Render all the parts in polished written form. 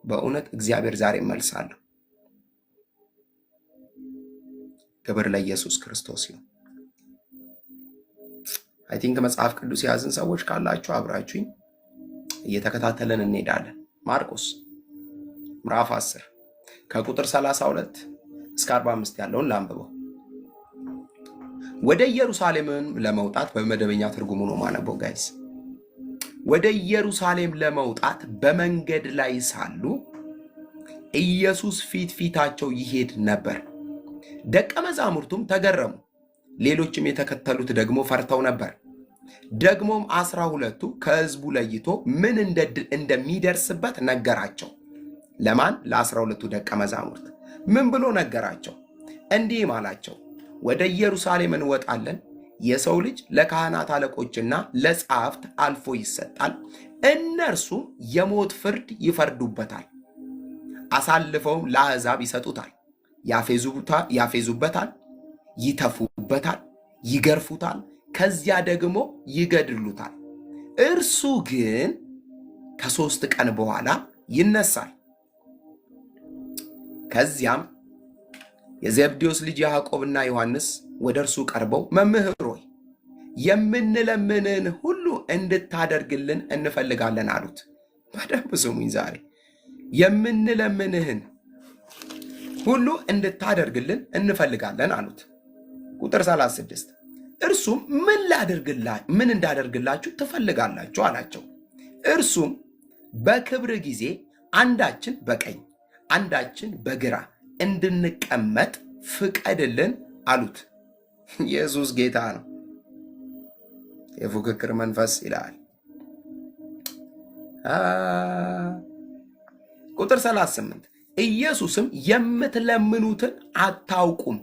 በእውነት እግዚአብሔር ዛሬ መልሳለሁ። ክብር ለኢየሱስ ክርስቶስ ይሁን። አይ ቲንክ መጽሐፍ ቅዱስ የያዝን ሰዎች ካላችሁ አብራችሁኝ እየተከታተለን እንሄዳለን። ማርቆስ ምዕራፍ 10 ከቁጥር 32 እስከ 45 ያለውን ላንብበው። ወደ ኢየሩሳሌም ለመውጣት በመደበኛ ትርጉሙ ነው ማነበው ጋይስ። ወደ ኢየሩሳሌም ለመውጣት በመንገድ ላይ ሳሉ ኢየሱስ ፊታቸው ይሄድ ነበር። ደቀ መዛሙርቱም ተገረሙ፣ ሌሎችም የተከተሉት ደግሞ ፈርተው ነበር። ደግሞም 12ቱ ከሕዝቡ ለይቶ ምን እንደሚደርስበት ነገራቸው። ለማን? ለ12ቱ ደቀ መዛሙርት። ምን ብሎ ነገራቸው? እንዲህም አላቸው፣ ወደ ኢየሩሳሌም እንወጣለን። የሰው ልጅ ለካህናት አለቆችና ለጻፍት አልፎ ይሰጣል። እነርሱም የሞት ፍርድ ይፈርዱበታል፣ አሳልፈውም ለአሕዛብ ይሰጡታል። ያፌዙበታል፣ ይተፉበታል፣ ይገርፉታል፣ ከዚያ ደግሞ ይገድሉታል። እርሱ ግን ከ3 ቀን በኋላ ይነሳል። ከዚያም የዘብዴዎስ ልጅ ያዕቆብና ዮሐንስ ወደ እርሱ ቀርበው መምህር ሆይ የምንለምንን ሁሉ እንድታደርግልን እንፈልጋለን አሉት። በደንብ ስሙኝ ዛሬ። የምንለምንህን ሁሉ እንድታደርግልን እንፈልጋለን አሉት። ቁጥር 36 እርሱም ምን እንዳደርግላችሁ ትፈልጋላችሁ አላቸው። እርሱም በክብር ጊዜ አንዳችን በቀኝ አንዳችን በግራ እንድንቀመጥ ፍቀድልን አሉት። ኢየሱስ ጌታ ነው። የፉክክር መንፈስ ይላል። ቁጥር 38 ኢየሱስም የምትለምኑትን አታውቁም፣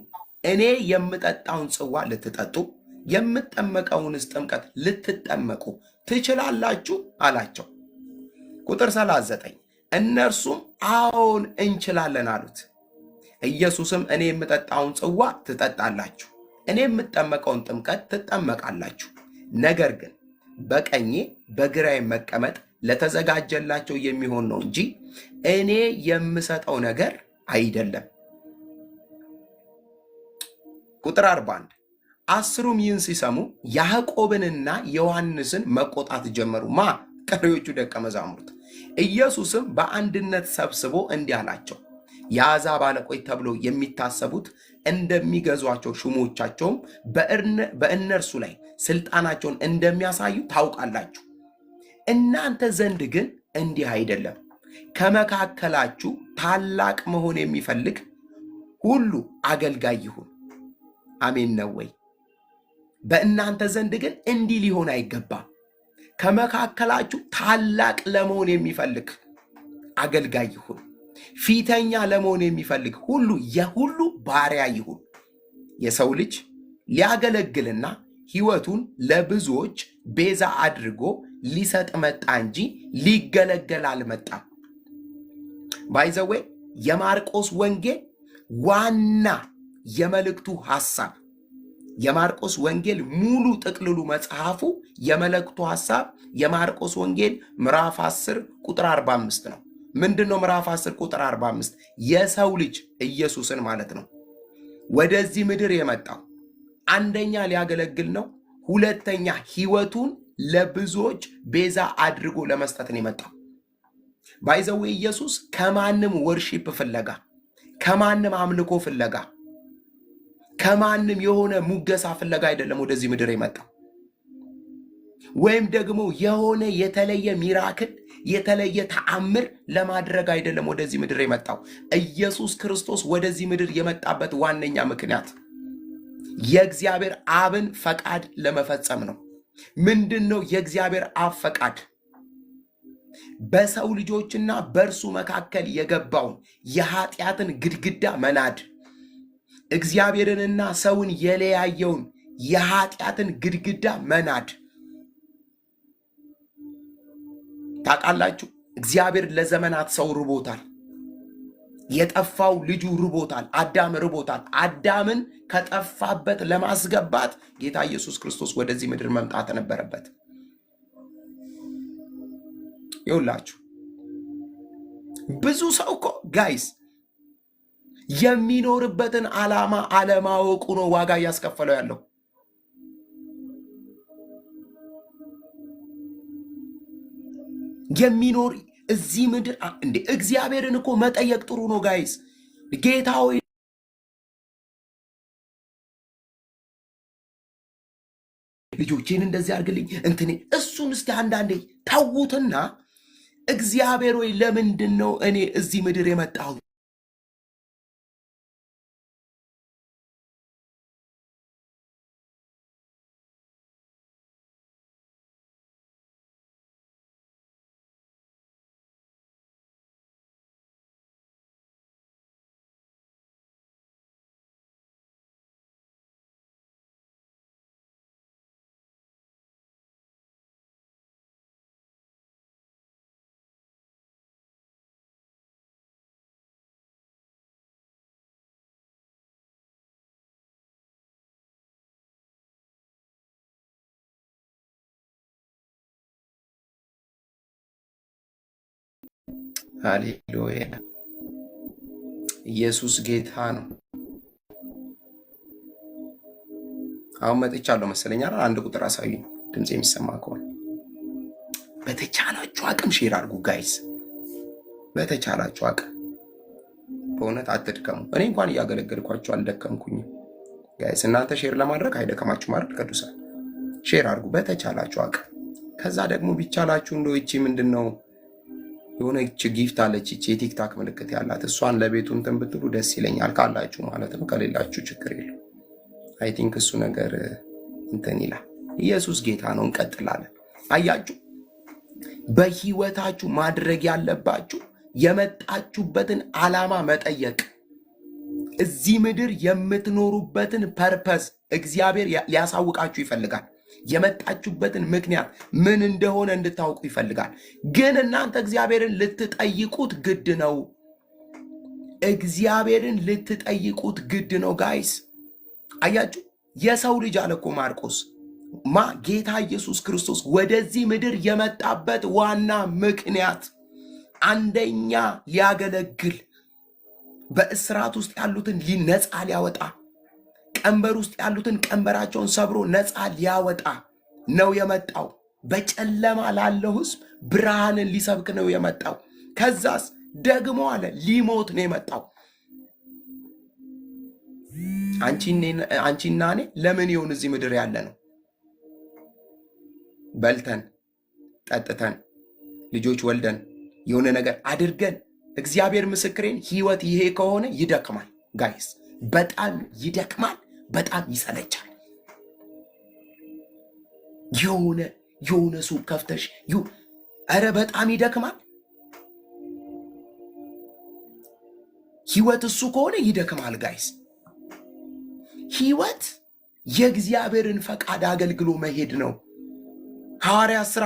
እኔ የምጠጣውን ጽዋ ልትጠጡ የምጠመቀውንስ ጥምቀት ልትጠመቁ ትችላላችሁ አላቸው። ቁጥር 39 እነርሱም አዎን እንችላለን አሉት። ኢየሱስም እኔ የምጠጣውን ጽዋ ትጠጣላችሁ፣ እኔ የምጠመቀውን ጥምቀት ትጠመቃላችሁ። ነገር ግን በቀኜ በግራዬ መቀመጥ ለተዘጋጀላቸው የሚሆን ነው እንጂ እኔ የምሰጠው ነገር አይደለም። ቁጥር 41 10ሩም ይህን ሲሰሙ ያዕቆብንና ዮሐንስን መቆጣት ጀመሩ። ቀሪዎቹ ደቀ መዛሙርት። ኢየሱስም በአንድነት ሰብስቦ እንዲህ አላቸው፣ የአሕዛብ አለቆች ተብለው የሚታሰቡት እንደሚገዟቸው ሹሞቻቸውም በእነርሱ ላይ ስልጣናቸውን እንደሚያሳዩ ታውቃላችሁ። እናንተ ዘንድ ግን እንዲህ አይደለም። ከመካከላችሁ ታላቅ መሆን የሚፈልግ ሁሉ አገልጋይ ይሁን። አሜን ነው ወይ? በእናንተ ዘንድ ግን እንዲህ ሊሆን አይገባም። ከመካከላችሁ ታላቅ ለመሆን የሚፈልግ አገልጋይ ይሁን። ፊተኛ ለመሆን የሚፈልግ ሁሉ የሁሉ ባሪያ ይሁን። የሰው ልጅ ሊያገለግልና ሕይወቱን ለብዙዎች ቤዛ አድርጎ ሊሰጥ መጣ እንጂ ሊገለገል አልመጣም። ባይዘዌ የማርቆስ ወንጌል ዋና የመልእክቱ ሐሳብ፣ የማርቆስ ወንጌል ሙሉ ጥቅልሉ መጽሐፉ የመልእክቱ ሐሳብ የማርቆስ ወንጌል ምዕራፍ 10 ቁጥር 45 ነው። ምንድነው ምዕራፍ 10 ቁጥር 45? የሰው ልጅ ኢየሱስን ማለት ነው ወደዚህ ምድር የመጣው አንደኛ ሊያገለግል ነው፣ ሁለተኛ ሕይወቱን ለብዙዎች ቤዛ አድርጎ ለመስጠት ነው የመጣው። ባይዘው ኢየሱስ ከማንም ወርሺፕ ፍለጋ፣ ከማንም አምልኮ ፍለጋ፣ ከማንም የሆነ ሙገሳ ፍለጋ አይደለም ወደዚህ ምድር የመጣው። ወይም ደግሞ የሆነ የተለየ ሚራክል የተለየ ተአምር ለማድረግ አይደለም ወደዚህ ምድር የመጣው። ኢየሱስ ክርስቶስ ወደዚህ ምድር የመጣበት ዋነኛ ምክንያት የእግዚአብሔር አብን ፈቃድ ለመፈጸም ነው። ምንድነው የእግዚአብሔር አብ ፈቃድ? በሰው ልጆችና በእርሱ መካከል የገባውን የኃጢአትን ግድግዳ መናድ፣ እግዚአብሔርንና ሰውን የለያየውን የኃጢአትን ግድግዳ መናድ። ታውቃላችሁ፣ እግዚአብሔር ለዘመናት ሰው ርቦታል። የጠፋው ልጁ ርቦታል። አዳም ርቦታል። አዳምን ከጠፋበት ለማስገባት ጌታ ኢየሱስ ክርስቶስ ወደዚህ ምድር መምጣት ነበረበት። ይውላችሁ ብዙ ሰው እኮ ጋይስ የሚኖርበትን ዓላማ አለማወቁ ነው ዋጋ እያስከፈለው ያለው። የሚኖር እዚህ ምድር እንዴ እግዚአብሔርን እኮ መጠየቅ ጥሩ ነው ጋይስ። ጌታ ሆይ ልጆቼን እንደዚህ አድርግልኝ እንትኔ እሱን እስቲ አንዳንዴ ተዉትና እግዚአብሔር ሆይ ለምንድን ነው እኔ እዚህ ምድር የመጣሁት? ሃሌሉያ! ኢየሱስ ጌታ ነው። አሁን መጥቻለሁ መሰለኝ አይደል? አንድ ቁጥር አሳዩኝ ድምፅ የሚሰማ ከሆነ። በተቻላችሁ አቅም ሼር አድርጉ ጋይስ፣ በተቻላችሁ አቅም በእውነት አትድከሙ። እኔ እንኳን እያገለገልኳችሁ አልደከምኩኝም ጋይስ። እናንተ ሼር ለማድረግ አይደከማችሁ ማለት ቅዱሳን ሼር አድርጉ በተቻላችሁ አቅም። ከዛ ደግሞ ቢቻላችሁ እንደው እቺ ምንድነው የሆነች ጊፍት አለች እቺ የቲክታክ ምልክት ያላት እሷን ለቤቱ እንትን ብትሉ ደስ ይለኛል፣ ካላችሁ ማለት ነው። ከሌላችሁ ችግር የለም። አይ ቲንክ እሱ ነገር እንትን ይላል። ኢየሱስ ጌታ ነው። እንቀጥላለን። አያችሁ፣ በህይወታችሁ ማድረግ ያለባችሁ የመጣችሁበትን ዓላማ መጠየቅ፣ እዚህ ምድር የምትኖሩበትን ፐርፐስ እግዚአብሔር ሊያሳውቃችሁ ይፈልጋል። የመጣችሁበትን ምክንያት ምን እንደሆነ እንድታውቁ ይፈልጋል። ግን እናንተ እግዚአብሔርን ልትጠይቁት ግድ ነው። እግዚአብሔርን ልትጠይቁት ግድ ነው ጋይስ። አያችሁ፣ የሰው ልጅ አለ እኮ ማርቆስ ጌታ ኢየሱስ ክርስቶስ ወደዚህ ምድር የመጣበት ዋና ምክንያት አንደኛ ሊያገለግል፣ በእስራት ውስጥ ያሉትን ነፃ ሊያወጣ፣ ቀንበር ውስጥ ያሉትን ቀንበራቸውን ሰብሮ ነፃ ሊያወጣ ነው የመጣው። በጨለማ ላለው ሕዝብ ብርሃንን ሊሰብክ ነው የመጣው። ከዛስ ደግሞ አለ ሊሞት ነው የመጣው። አንቺና እኔ ለምን ይሁን እዚህ ምድር ያለ ነው? በልተን ጠጥተን ልጆች ወልደን የሆነ ነገር አድርገን፣ እግዚአብሔር ምስክሬን፣ ህይወት ይሄ ከሆነ ይደክማል ጋይስ፣ በጣም ይደክማል፣ በጣም ይሰለቻል። የሆነ ሱቅ ከፍተሽ ኧረ በጣም ይደክማል። ህይወት እሱ ከሆነ ይደክማል ጋይስ። ህይወት የእግዚአብሔርን ፈቃድ አገልግሎ መሄድ ነው። ሐዋርያት ሥራ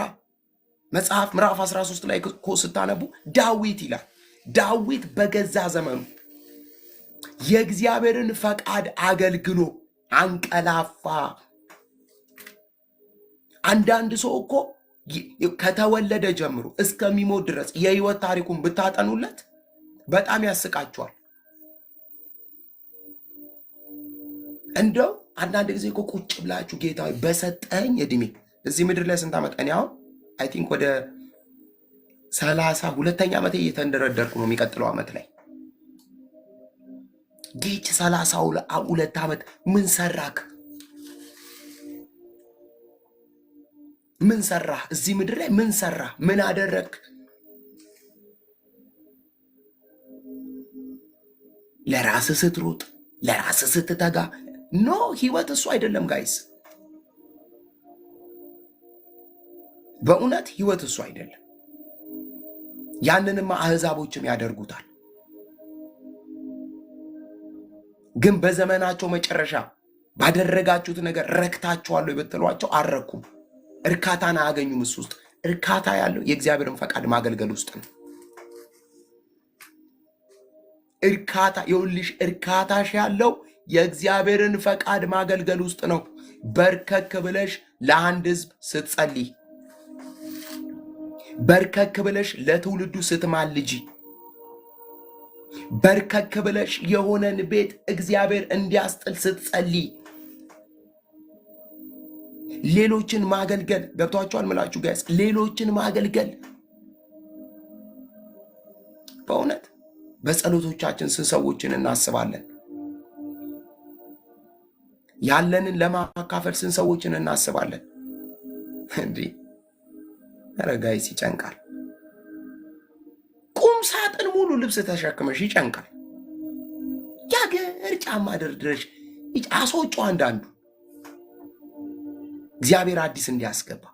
መጽሐፍ ምዕራፍ 13 ላይ እኮ ስታነቡ ዳዊት ይላል፣ ዳዊት በገዛ ዘመኑ የእግዚአብሔርን ፈቃድ አገልግሎ አንቀላፋ። አንዳንድ ሰው እኮ ከተወለደ ጀምሮ እስከሚሞት ድረስ የህይወት ታሪኩን ብታጠኑለት በጣም ያስቃቸዋል። እንደው አንዳንድ ጊዜ እኮ ቁጭ ብላችሁ ጌታ በሰጠኝ እድሜ እዚህ ምድር ላይ ስንት ዓመት? እኔ አሁን አይ ቲንክ ወደ 32ኛ ዓመቴ እየተንደረደርኩ ነው። የሚቀጥለው ዓመት ላይ ጌች 32 ዓመት ምን ሰራክ? ምን ሰራህ? እዚህ ምድር ላይ ምን ሰራህ? ምን አደረክ? ለራስህ ስትሮጥ፣ ለራስህ ስትተጋ ኖ፣ ህይወት እሱ አይደለም ጋይስ። በእውነት ህይወት እሱ አይደለም። ያንንማ አህዛቦችም ያደርጉታል። ግን በዘመናቸው መጨረሻ ባደረጋችሁት ነገር ረክታችኋል ብትሏቸው አልረኩም። እርካታን አያገኙም። እሱ ውስጥ እርካታ ያለው የእግዚአብሔርን ፈቃድ ማገልገል ውስጥ ነው። እርካታ ይኸውልሽ፣ እርካታሽ ያለው የእግዚአብሔርን ፈቃድ ማገልገል ውስጥ ነው። በርከክ ብለሽ ለአንድ ህዝብ ስትጸልይ፣ በርከክ ብለሽ ለትውልዱ ስትማልጂ፣ በርከክ ብለሽ የሆነን ቤት እግዚአብሔር እንዲያስጥል ስትጸልይ ሌሎችን ማገልገል ገብቷቸዋል ምላችሁ ጋይስ፣ ሌሎችን ማገልገል በእውነት በጸሎቶቻችን ስንት ሰዎችን እናስባለን? ያለንን ለማካፈል ስንት ሰዎችን እናስባለን? እንዲህ ኧረ ጋይስ ይጨንቃል። ቁም ሳጥን ሙሉ ልብስ ተሸክመሽ ይጨንቃል። የአገር ጫማ ደርድረሽ አስወጪ አንዳንዱ እግዚአብሔር አዲስ እንዲያስገባ።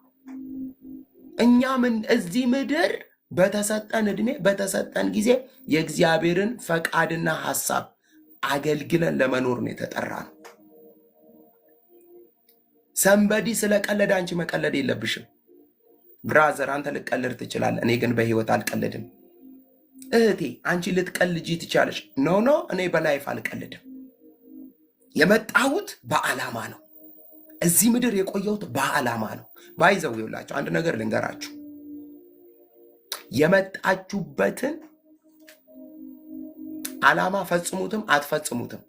እኛ ምን እዚህ ምድር በተሰጠን እድሜ በተሰጠን ጊዜ የእግዚአብሔርን ፈቃድና ሐሳብ አገልግለን ለመኖር ነው የተጠራ ነው። ሰንበዲ ስለቀለደ አንቺ መቀለድ የለብሽም። ብራዘር አንተ ልትቀልድ ትችላለህ፣ እኔ ግን በህይወት አልቀልድም። እህቴ አንቺ ልትቀልጂ ትቻለሽ። ኖ እኔ በላይፍ አልቀልድም። የመጣሁት በዓላማ ነው። እዚህ ምድር የቆየሁት በዓላማ ነው። ባይዘው ይውላችሁ አንድ ነገር ልንገራችሁ። የመጣችሁበትን ዓላማ ፈጽሙትም አትፈጽሙትም፣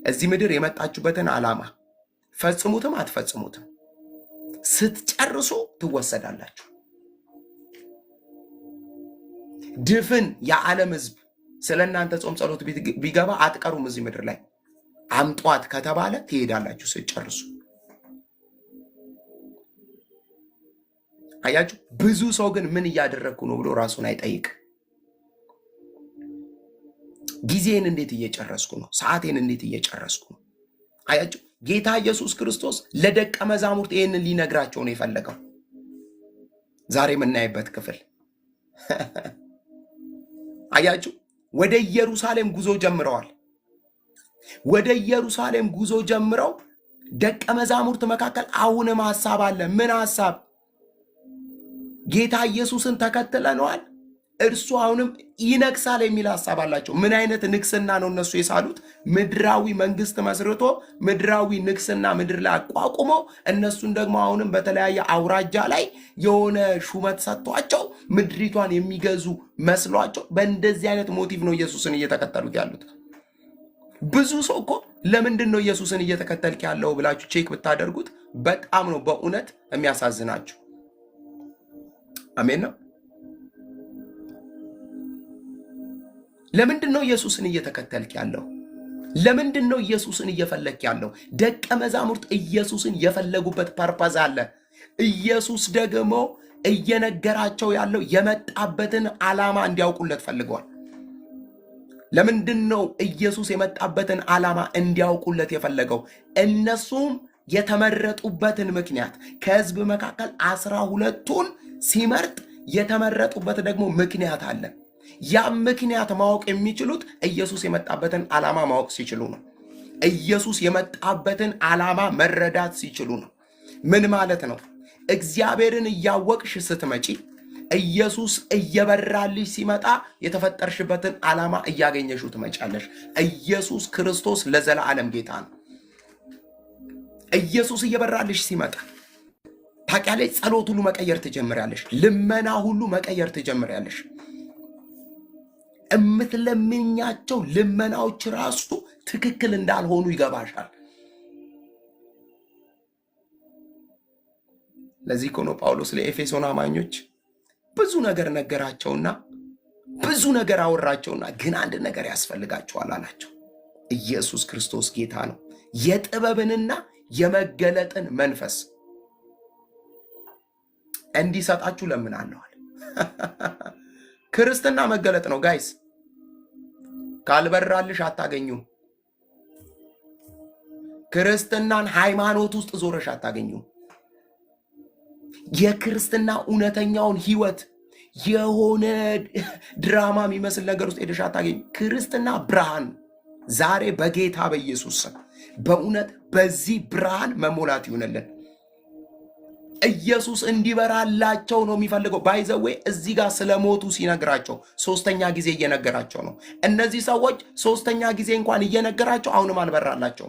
እዚህ ምድር የመጣችሁበትን ዓላማ ፈጽሙትም አትፈጽሙትም፣ ስትጨርሱ ትወሰዳላችሁ። ድፍን የዓለም ህዝብ ስለ እናንተ ጾም ጸሎት ቢገባ አትቀሩም። እዚህ ምድር ላይ አምጧት ከተባለ ትሄዳላችሁ ስትጨርሱ። አያችሁ፣ ብዙ ሰው ግን ምን እያደረግኩ ነው ብሎ ራሱን አይጠይቅ። ጊዜን እንዴት እየጨረስኩ ነው? ሰዓቴን እንዴት እየጨረስኩ ነው? አያችሁ፣ ጌታ ኢየሱስ ክርስቶስ ለደቀ መዛሙርት ይህንን ሊነግራቸው ነው የፈለገው። ዛሬ የምናይበት ክፍል አያችሁ፣ ወደ ኢየሩሳሌም ጉዞ ጀምረዋል። ወደ ኢየሩሳሌም ጉዞ ጀምረው ደቀ መዛሙርት መካከል አሁንም ሐሳብ አለ። ምን ሐሳብ? ጌታ ኢየሱስን ተከትለነዋል፣ እርሱ አሁንም ይነግሳል የሚል ሐሳብ አላቸው። ምን አይነት ንግስና ነው እነሱ የሳሉት? ምድራዊ መንግስት መስርቶ ምድራዊ ንግስና ምድር ላይ አቋቁሞ እነሱን ደግሞ አሁንም በተለያየ አውራጃ ላይ የሆነ ሹመት ሰጥቷቸው ምድሪቷን የሚገዙ መስሏቸው በእንደዚህ አይነት ሞቲቭ ነው ኢየሱስን እየተከተሉት ያሉት። ብዙ ሰው እኮ ለምንድን ነው ኢየሱስን እየተከተልክ ያለው ብላችሁ ቼክ ብታደርጉት በጣም ነው በእውነት የሚያሳዝናችሁ። አሜን ነው። ለምንድን ነው ኢየሱስን እየተከተልክ ያለው? ለምንድን ነው ኢየሱስን እየፈለክ ያለው? ደቀ መዛሙርት ኢየሱስን የፈለጉበት ፐርፐዝ አለ። ኢየሱስ ደግሞ እየነገራቸው ያለው የመጣበትን ዓላማ እንዲያውቁለት ፈልገዋል። ለምንድን ነው ኢየሱስ የመጣበትን ዓላማ እንዲያውቁለት የፈለገው? እነሱም የተመረጡበትን ምክንያት ከሕዝብ መካከል 12ቱን ሲመርጥ የተመረጡበት ደግሞ ምክንያት አለ። ያም ምክንያት ማወቅ የሚችሉት ኢየሱስ የመጣበትን ዓላማ ማወቅ ሲችሉ ነው። ኢየሱስ የመጣበትን ዓላማ መረዳት ሲችሉ ነው። ምን ማለት ነው? እግዚአብሔርን እያወቅሽ ስትመጪ ኢየሱስ እየበራልሽ ሲመጣ የተፈጠርሽበትን ዓላማ እያገኘሽው ትመጫለሽ። ኢየሱስ ክርስቶስ ለዘላለም ጌታ ነው። ኢየሱስ እየበራልሽ ሲመጣ ታውቂያለሽ፣ ጸሎት ሁሉ መቀየር ትጀምሪያለሽ። ልመና ሁሉ መቀየር ትጀምሪያለሽ። እምትለምኛቸው ልመናዎች ራሱ ትክክል እንዳልሆኑ ይገባሻል። ለዚህ እኮ ነው ጳውሎስ ለኤፌሶን አማኞች ብዙ ነገር ነገራቸውና ብዙ ነገር አወራቸውና ግን አንድ ነገር ያስፈልጋቸዋል አላቸው። ኢየሱስ ክርስቶስ ጌታ ነው። የጥበብንና የመገለጥን መንፈስ እንዲሰጣችሁ ለምናለዋል። ክርስትና መገለጥ ነው ጋይስ። ካልበራልሽ አታገኙም። ክርስትናን ሃይማኖት ውስጥ ዞረሽ አታገኙም። የክርስትና እውነተኛውን ህይወት የሆነ ድራማ የሚመስል ነገር ውስጥ ሄደሽ አታገኙም። ክርስትና ብርሃን፣ ዛሬ በጌታ በኢየሱስ ስም በእውነት በዚህ ብርሃን መሞላት ይሁንልን። ኢየሱስ እንዲበራላቸው ነው የሚፈልገው። ባይዘዌ እዚህ ጋር ስለሞቱ ሲነግራቸው ሶስተኛ ጊዜ እየነገራቸው ነው። እነዚህ ሰዎች ሶስተኛ ጊዜ እንኳን እየነገራቸው አሁንም አልበራላቸው።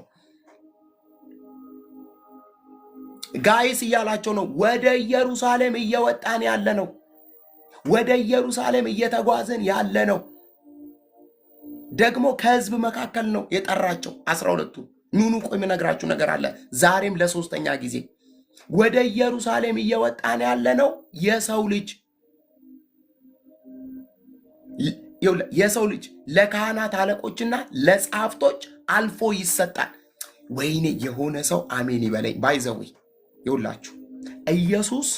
ጋይስ እያላቸው ነው። ወደ ኢየሩሳሌም እየወጣን ያለ ነው። ወደ ኢየሩሳሌም እየተጓዝን ያለ ነው። ደግሞ ከህዝብ መካከል ነው የጠራቸው 12ቱ። ኑኑ ቆይ የምነግራችሁ ነገር አለ። ዛሬም ለሶስተኛ ጊዜ ወደ ኢየሩሳሌም እየወጣን ያለ ነው። የሰው ልጅ ለካህናት አለቆችና ለጻፍቶች አልፎ ይሰጣል። ወይኔ የሆነ ሰው አሜን ይበለኝ። ባይዘዊ ይውላችሁ ኢየሱስ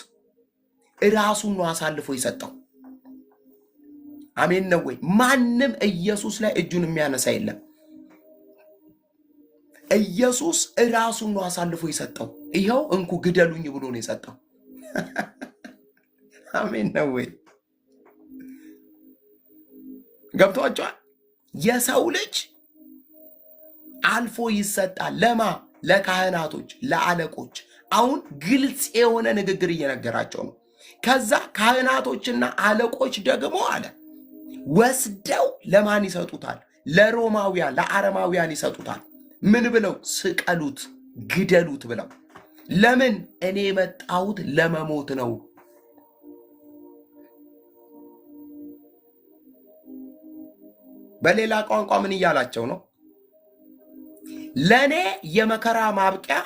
ራሱን ነው አሳልፎ የሰጠው። አሜን ነው ወይ? ማንም ኢየሱስ ላይ እጁን የሚያነሳ የለም። ኢየሱስ ራሱን ነው አሳልፎ የሰጠው። ይኸው እንኩ ግደሉኝ ብሎ ነው የሰጠው። አሜን ነው ወይ? ገብቷቸዋል? የሰው ልጅ አልፎ ይሰጣል። ለማ? ለካህናቶች፣ ለአለቆች። አሁን ግልጽ የሆነ ንግግር እየነገራቸው ነው። ከዛ ካህናቶችና አለቆች ደግሞ አለ ወስደው ለማን ይሰጡታል? ለሮማውያን፣ ለአረማውያን ይሰጡታል። ምን ብለው? ስቀሉት፣ ግደሉት ብለው። ለምን? እኔ የመጣሁት ለመሞት ነው። በሌላ ቋንቋ ምን እያላቸው ነው? ለእኔ የመከራ ማብቂያ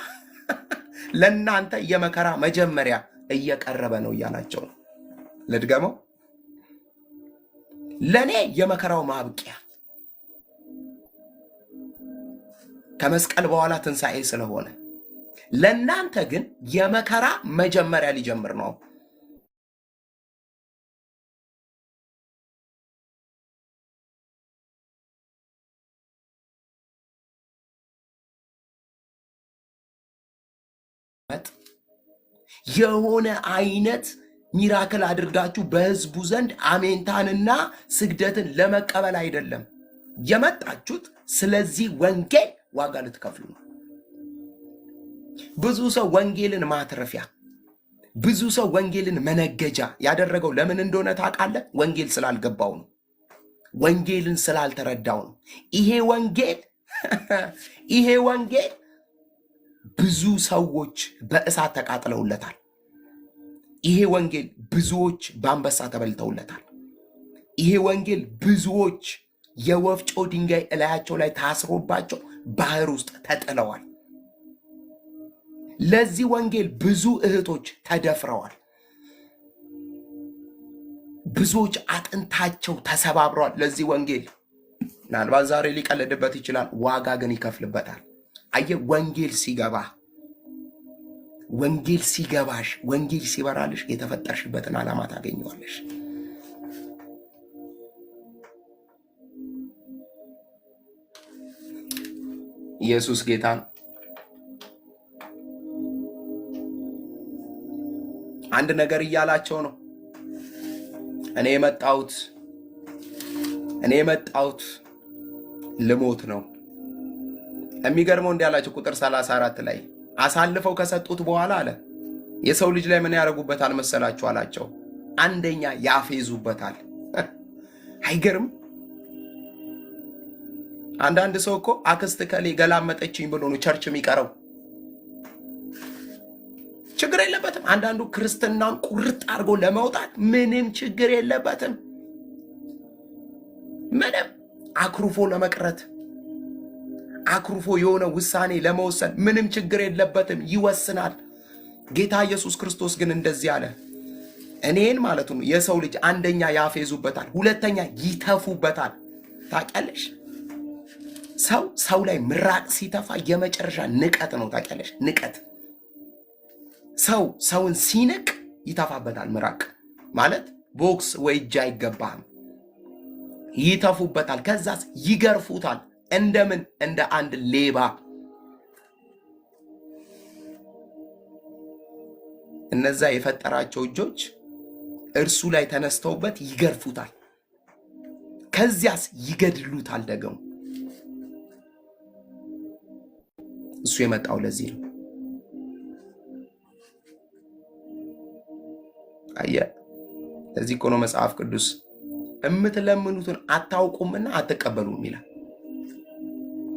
ለእናንተ የመከራ መጀመሪያ እየቀረበ ነው እያላቸው ነው። ልድገመው። ለእኔ የመከራው ማብቂያ ከመስቀል በኋላ ትንሣኤ ስለሆነ፣ ለእናንተ ግን የመከራ መጀመሪያ ሊጀምር ነው። የሆነ አይነት ሚራክል አድርጋችሁ በህዝቡ ዘንድ አሜንታንና ስግደትን ለመቀበል አይደለም የመጣችሁት። ስለዚህ ወንጌል ዋጋ ልትከፍሉ ነው። ብዙ ሰው ወንጌልን ማትረፊያ፣ ብዙ ሰው ወንጌልን መነገጃ ያደረገው ለምን እንደሆነ ታውቃለህ? ወንጌል ስላልገባው ነው። ወንጌልን ስላልተረዳው ነው። ይሄ ወንጌል ብዙ ሰዎች በእሳት ተቃጥለውለታል። ይሄ ወንጌል ብዙዎች በአንበሳ ተበልተውለታል። ይሄ ወንጌል ብዙዎች የወፍጮ ድንጋይ እላያቸው ላይ ታስሮባቸው ባህር ውስጥ ተጥለዋል። ለዚህ ወንጌል ብዙ እህቶች ተደፍረዋል። ብዙዎች አጥንታቸው ተሰባብረዋል። ለዚህ ወንጌል ምናልባት ዛሬ ሊቀልድበት ይችላል፣ ዋጋ ግን ይከፍልበታል። አየህ፣ ወንጌል ሲገባ፣ ወንጌል ሲገባሽ፣ ወንጌል ሲበራልሽ የተፈጠርሽበትን ዓላማ ታገኘዋለሽ። ኢየሱስ ጌታ ነው። አንድ ነገር እያላቸው ነው። እኔ የመጣሁት ልሞት ነው። የሚገርመው እንዲህ አላቸው። ቁጥር 34 ላይ አሳልፈው ከሰጡት በኋላ አለ የሰው ልጅ ላይ ምን ያደርጉበታል መሰላችሁ አላቸው። አንደኛ ያፌዙበታል። አይገርም? አንዳንድ ሰው እኮ አክስት ከሌ ገላመጠችኝ ብሎ ነው ቸርች የሚቀረው። ችግር የለበትም። አንዳንዱ ክርስትናን ቁርጥ አድርጎ ለመውጣት ምንም ችግር የለበትም። ምንም አክሩፎ ለመቅረት፣ አክሩፎ የሆነ ውሳኔ ለመወሰን ምንም ችግር የለበትም። ይወስናል። ጌታ ኢየሱስ ክርስቶስ ግን እንደዚህ አለ። እኔን ማለት ነው የሰው ልጅ አንደኛ ያፌዙበታል፣ ሁለተኛ ይተፉበታል። ታውቂያለሽ? ሰው ላይ ምራቅ ሲተፋ የመጨረሻ ንቀት ነው። ታውቂያለሽ? ንቀት። ሰውን ሲንቅ ይተፋበታል። ምራቅ ማለት ቦክስ ወይ እጅ አይገባም። ይተፉበታል። ከዛስ ይገርፉታል። እንደምን? እንደ አንድ ሌባ። እነዛ የፈጠራቸው እጆች እርሱ ላይ ተነስተውበት ይገርፉታል። ከዚያስ ይገድሉታል። ደግሞ እሱ የመጣው ለዚህ ነው። አየህ፣ ለዚህ እኮ ነው መጽሐፍ ቅዱስ የምትለምኑትን አታውቁምና አትቀበሉም ይላል።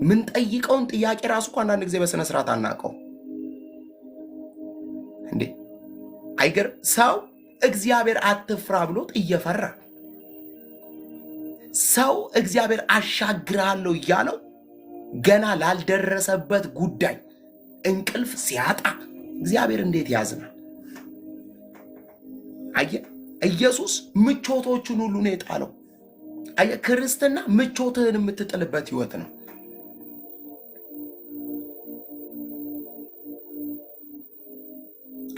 ምን ጠይቀውን ጥያቄ ራሱ እኮ አንዳንድ ጊዜ በስነ ስርዓት አናውቀው እንዴ? አይገር ሰው እግዚአብሔር አትፍራ ብሎት እየፈራ ሰው እግዚአብሔር አሻግራለሁ እያለው ገና ላልደረሰበት ጉዳይ እንቅልፍ ሲያጣ እግዚአብሔር እንዴት ያዝናል? አየህ፣ ኢየሱስ ምቾቶቹን ሁሉ ነው የጣለው። አየህ፣ ክርስትና ምቾትህን የምትጥልበት ህይወት ነው።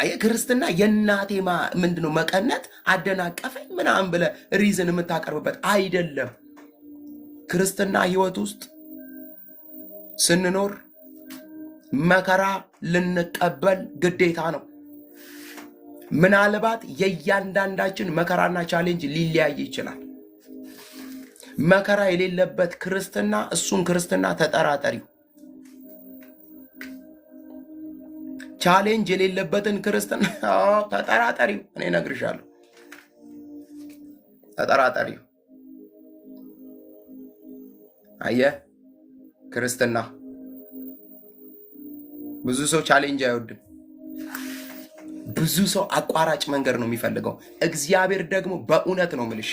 አየህ፣ ክርስትና የእናቴ ምንድነው መቀነት አደናቀፈኝ ምናምን ብለህ ሪዝን የምታቀርብበት አይደለም። ክርስትና ህይወት ውስጥ ስንኖር መከራ ልንቀበል ግዴታ ነው። ምናልባት የእያንዳንዳችን መከራና ቻሌንጅ ሊለያይ ይችላል። መከራ የሌለበት ክርስትና እሱን ክርስትና ተጠራጠሪው። ቻሌንጅ የሌለበትን ክርስትና ተጠራጠሪው። እኔ እነግርሻለሁ፣ ተጠራጠሪው። አየህ፣ ክርስትና ብዙ ሰው ቻሌንጅ አይወድም። ብዙ ሰው አቋራጭ መንገድ ነው የሚፈልገው። እግዚአብሔር ደግሞ በእውነት ነው ምልሽ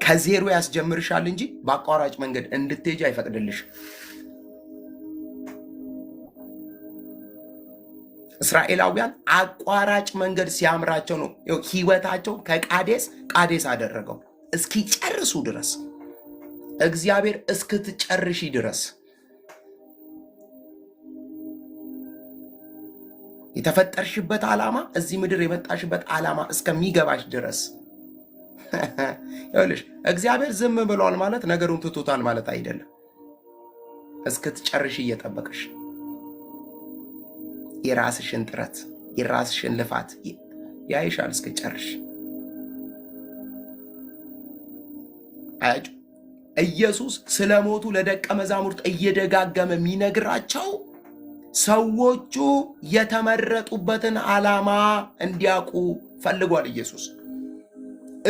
ከዜሮ ያስጀምርሻል እንጂ በአቋራጭ መንገድ እንድትሄጂ አይፈቅድልሽ። እስራኤላውያን አቋራጭ መንገድ ሲያምራቸው ነው ህይወታቸው ከቃዴስ አደረገው እስኪጨርሱ ድረስ። እግዚአብሔር እስክትጨርሺ ድረስ የተፈጠርሽበት ዓላማ እዚህ ምድር የመጣሽበት ዓላማ እስከሚገባሽ ድረስ ይኸውልሽ፣ እግዚአብሔር ዝም ብሏል ማለት ነገሩን ትቶታል ማለት አይደለም። እስክትጨርሽ እየጠበቀሽ የራስሽን ጥረት የራስሽን ልፋት ያይሻል እስክትጨርሽ። አያችሁ፣ ኢየሱስ ስለ ሞቱ ለደቀ መዛሙርት እየደጋገመ የሚነግራቸው ሰዎቹ የተመረጡበትን ዓላማ እንዲያውቁ ፈልጓል። ኢየሱስ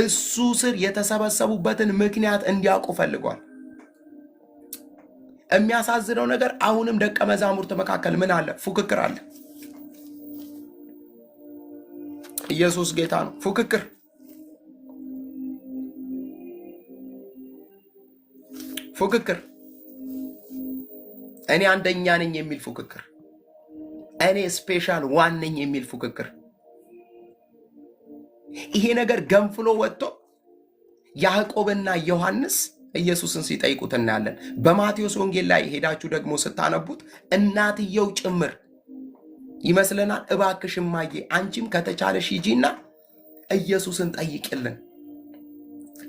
እሱ ስር የተሰበሰቡበትን ምክንያት እንዲያውቁ ፈልጓል። የሚያሳዝነው ነገር አሁንም ደቀ መዛሙርት መካከል ምን አለ? ፉክክር አለ። ኢየሱስ ጌታ ነው። ፉክክር፣ እኔ አንደኛ ነኝ የሚል ፉክክር፣ እኔ ስፔሻል ዋን ነኝ የሚል ፉክክር። ይሄ ነገር ገንፍሎ ወጥቶ ያዕቆብና ዮሐንስ ኢየሱስን ሲጠይቁት እናያለን። በማቴዎስ ወንጌል ላይ ሄዳችሁ ደግሞ ስታነቡት እናትየው ጭምር ይመስለናል። እባክሽ እማዬ አንቺም ከተቻለሽ ሂጂና ኢየሱስን ጠይቅልን፣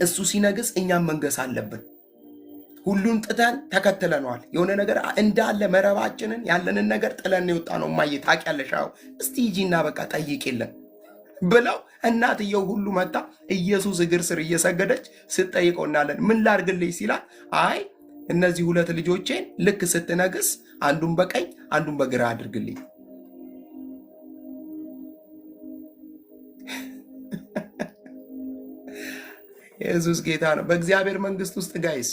እሱ ሲነግስ እኛም መንገስ አለብን። ሁሉን ጥተን ተከትለነዋል። የሆነ ነገር እንዳለ መረባችንን ያለንን ነገር ጥለን የወጣ ነው። እማዬ ታውቂያለሽ፣ እስቲ ሂጂና በቃ ጠይቅልን ብለው እናትየው ሁሉ መጣ ኢየሱስ እግር ስር እየሰገደች ስትጠይቀው እናለን። ምን ላድርግልኝ ሲላት፣ አይ እነዚህ ሁለት ልጆቼን ልክ ስትነግስ አንዱን በቀኝ አንዱን በግራ አድርግልኝ። ኢየሱስ ጌታ ነው። በእግዚአብሔር መንግስት ውስጥ ጋይስ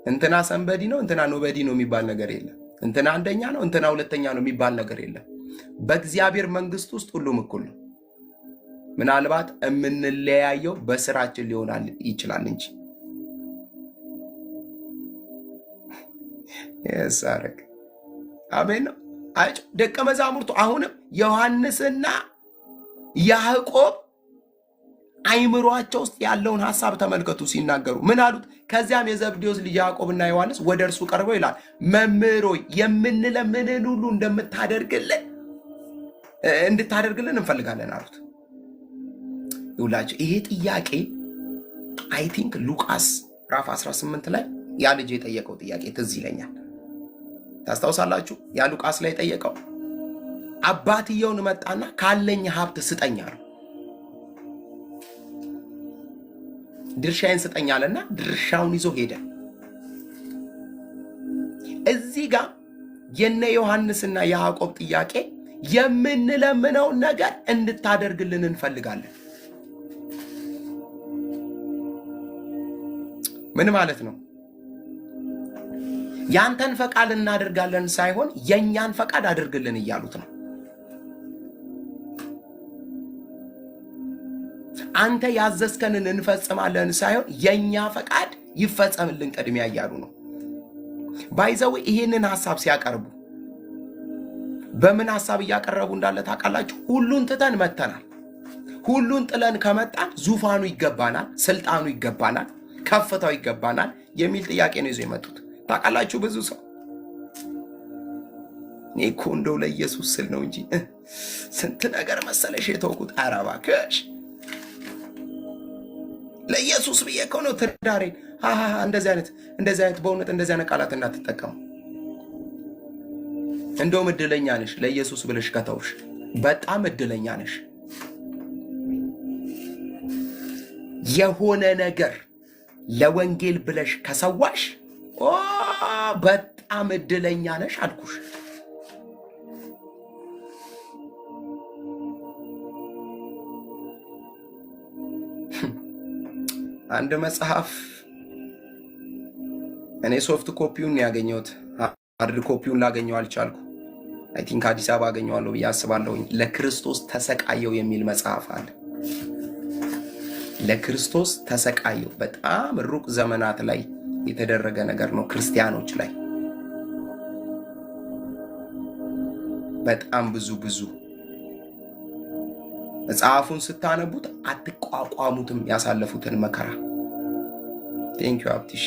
እንትና ሰንበዲ ነው እንትና ኖበዲ ነው የሚባል ነገር የለም። እንትና አንደኛ ነው እንትና ሁለተኛ ነው የሚባል ነገር የለም። በእግዚአብሔር መንግስት ውስጥ ሁሉም እኩል ነው። ምናልባት የምንለያየው በስራችን ሊሆን ይችላል እንጂ የሳረክ አሜን ነው። ደቀ መዛሙርቱ አሁንም ዮሐንስና ያዕቆብ አይምሯቸው ውስጥ ያለውን ሐሳብ ተመልከቱ። ሲናገሩ ምን አሉት? ከዚያም የዘብዴዎስ ልጅ ያዕቆብና ዮሐንስ ወደ እርሱ ቀርበው ይላል፣ መምህር ሆይ የምንለምንህን ሁሉ እንድታደርግልን እንፈልጋለን አሉት። ይውላችሁ ይሄ ጥያቄ አይ ቲንክ ሉቃስ ምዕራፍ 18 ላይ ያ ልጅ የጠየቀው ጥያቄ ትዝ ይለኛል። ታስታውሳላችሁ? ያ ሉቃስ ላይ ጠየቀው። አባትየውን መጣና ካለኝ ሀብት ስጠኝ አለው። ድርሻዬን ስጠኝ አለና ድርሻውን ይዞ ሄደ። እዚህ ጋር የነ ዮሐንስና የያዕቆብ ጥያቄ የምንለምነውን ነገር እንድታደርግልን እንፈልጋለን። ምን ማለት ነው? ያንተን ፈቃድ እናደርጋለን ሳይሆን የኛን ፈቃድ አድርግልን እያሉት ነው። አንተ ያዘዝከንን እንፈጽማለን ሳይሆን የኛ ፈቃድ ይፈጸምልን ቅድሚያ እያሉ ነው። ባይዘው ይሄንን ሐሳብ ሲያቀርቡ በምን ሐሳብ እያቀረቡ እንዳለ ታውቃላችሁ? ሁሉን ትተን መተናል። ሁሉን ጥለን ከመጣን ዙፋኑ ይገባናል፣ ስልጣኑ ይገባናል፣ ከፍታው ይገባናል የሚል ጥያቄ ነው ይዞ የመጡት። ታውቃላችሁ ብዙ ሰው እኔ እኮ እንደው ለኢየሱስ ስል ነው እንጂ ስንት ነገር መሰለሽ የተውኩት። ኧረ እባክሽ ለኢየሱስ ብዬ እኮ ነው ትዳሬን። እንደዚህ አይነት በእውነት እንደዚህ አይነት ቃላት እንዳትጠቀሙ። እንደውም እድለኛ ነሽ ለኢየሱስ ብለሽ ከተውሽ፣ በጣም እድለኛ ነሽ። የሆነ ነገር ለወንጌል ብለሽ ከሰዋሽ በጣም እድለኛ ነሽ አልኩሽ። አንድ መጽሐፍ እኔ ሶፍት ኮፒውን ያገኘሁት፣ ሃርድ ኮፒውን ላገኘው አልቻልኩ። አይ ቲንክ አዲስ አበባ አገኘዋለሁ ብዬ አስባለሁ። ለክርስቶስ ተሰቃየው የሚል መጽሐፍ አለ። ለክርስቶስ ተሰቃየው በጣም ሩቅ ዘመናት ላይ የተደረገ ነገር ነው። ክርስቲያኖች ላይ በጣም ብዙ መጽሐፉን ስታነቡት አትቋቋሙትም ያሳለፉትን መከራ። ቴንኪዩ አብትሽ።